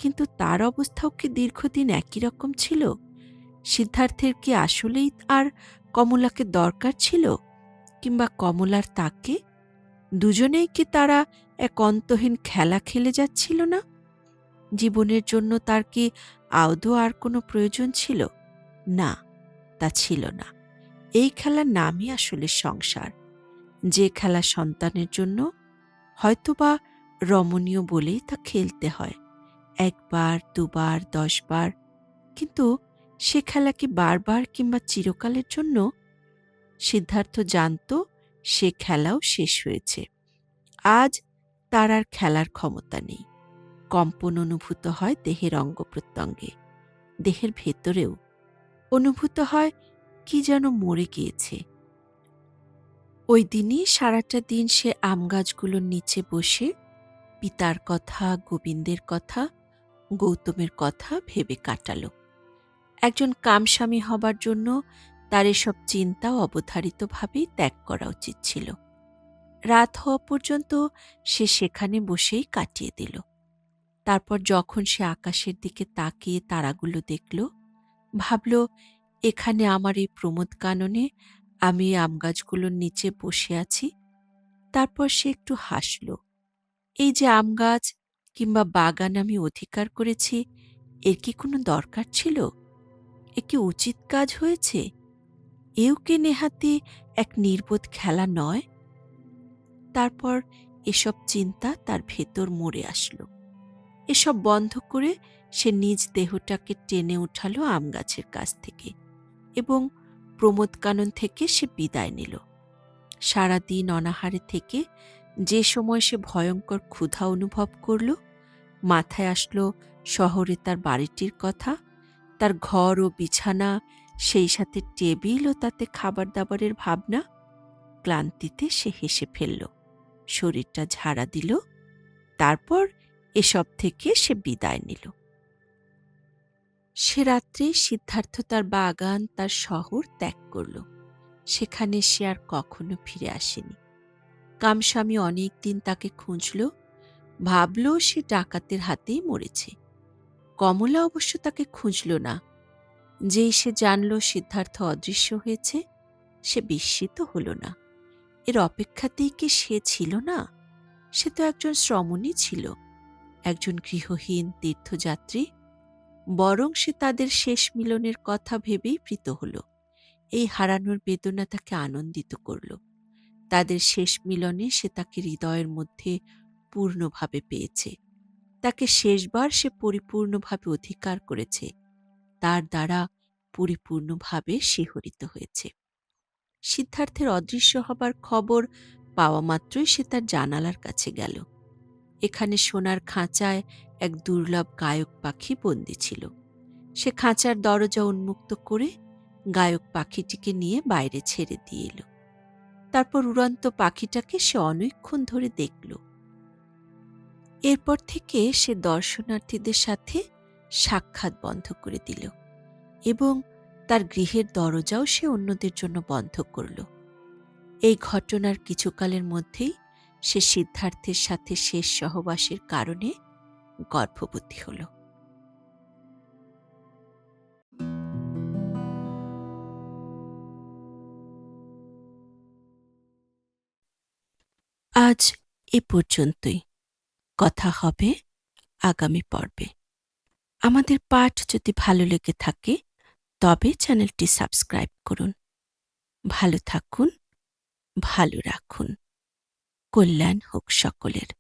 কিন্তু তার অবস্থাও কি দীর্ঘদিন একই রকম ছিল? সিদ্ধার্থের কি আসলেই আর কমলাকে দরকার ছিল, কিংবা কমলার তাকে? দুজনেই কি তারা এক অন্তহীন খেলা খেলে যাচ্ছিল না? জীবনের জন্য তার কি আদৌ আর কোনো প্রয়োজন ছিল? না, তা ছিল না। এই খেলার নামই আসলে সংসার, যে খেলা সন্তানের জন্য হয়তোবা রমণীয় বলেই তা খেলতে হয়, একবার, দুবার, 10 বার। কিন্তু সে খেলা কি বারবার কিংবা চিরকালের জন্য? সিদ্ধার্থ জানত সে খেলাও শেষ হয়েছে। আজ তার আর খেলার ক্ষমতা নেই। কম্পন অনুভূত হয় দেহের অঙ্গ প্রত্যঙ্গে, দেহের ভেতরেও অনুভূত হয় কি যেন মরে গিয়েছে। ওই দিনই সারাটা দিন সে আম গাছগুলোর নিচে বসে পিতার কথা, গোবিন্দের কথা, গৌতমের কথা ভেবে কাটাল। একজন কামস্বামী হবার জন্য তার এসব চিন্তা অবধারিতভাবেই ত্যাগ করা উচিত ছিল। রাত হওয়া পর্যন্ত সে সেখানে বসেই কাটিয়ে দিল। তারপর যখন সে আকাশের দিকে তাকিয়ে তারাগুলো দেখল, ভাবল, এখানে আমার এই প্রমোদ কাননে আমি এই আমগাছগুলোর নিচে বসে আছি। তারপর সে একটু হাসল। এই যে আম গাছ কিংবা বাগান আমি অধিকার করেছি, এর কি কোনো দরকার ছিল? এ কি উচিত কাজ হয়েছে? এও কি নেহাতি এক নির্বোধ খেলা নয়? তারপর এসব চিন্তা তার ভেতর মরে আসলো। এসব বন্ধ করে সে নিজ দেহটাকে টেনে উঠালো আম গাছের কাছ থেকে এবং প্রমোদকানন থেকে সে বিদায় নিল। সারাদিন অনাহারে থেকে যে সময় সে ভয়ঙ্কর ক্ষুধা অনুভব করল, মাথায় আসলো শহরে তার বাড়িটির কথা, তার ঘর ও বিছানা, সেই সাথে টেবিল ও তাতে খাবার দাবারের ভাবনা। ক্লান্তিতে সে হেসে ফেলল, শরীরটা ঝাড়া দিল। তারপর এসব থেকে সে বিদায় নিল। সে রাত্রে সিদ্ধার্থ তার বাগান, তার শহর ত্যাগ করল। সেখানে সে আর কখনো ফিরে আসেনি। কামস্বামী অনেক দিন তাকে খুঁজল, ভাবল সে ডাকাতের হাতেই মরেছে। কমলা অবশ্য তাকে খুঁজল না। যেই সে জানল সিদ্ধার্থ অদৃশ্য হয়েছে, সে বিস্মিত হল না। এর অপেক্ষাতেই কি সে ছিল না? সে তো একজন শ্রমণই ছিল, একজন গৃহহীন তীর্থযাত্রী। বরং সে তাদের শেষ মিলনের কথা ভেবেই প্রীত হল। এই হারানোর বেদনা তাকে আনন্দিত করল। তাদের শেষ মিলনে সে তাকে হৃদয়ের মধ্যে পূর্ণভাবে পেয়েছে। তাকে শেষবার সে পরিপূর্ণভাবে অধিকার করেছে, তার দ্বারা পরিপূর্ণভাবে শিহরিত হয়েছে। সিদ্ধার্থের অদৃশ্য হবার খবর পাওয়া মাত্রই সে তার জানালার কাছে গেল। এখানে সোনার খাঁচায় এক দুর্লভ গায়ক পাখি বন্দী ছিল। সে খাঁচার দরজা উন্মুক্ত করে গায়ক পাখিটিকে নিয়ে বাইরে ছেড়ে দিয়ে এল। তারপর উড়ন্ত পাখিটাকে সে অনেকক্ষণ ধরে দেখল। এরপর থেকে সে দর্শনার্থীদের সাথে সাক্ষাৎ বন্ধ করে দিল এবং তার গৃহের দরজাও সে অন্যদের জন্য বন্ধ করল। এই ঘটনার কিছুকালের মধ্যেই সে সিদ্ধার্থের সাথে শেষ সহবাসের কারণে গর্ভবতী হল। আজ এ পর্যন্তই। কথা হবে আগামী পর্বে। আমাদের পাঠ যদি ভালো লেগে থাকে তবে চ্যানেলটি সাবস্ক্রাইব করুন। ভালো থাকুন, ভালো রাখুন। কল্যাণ হোক সকলের।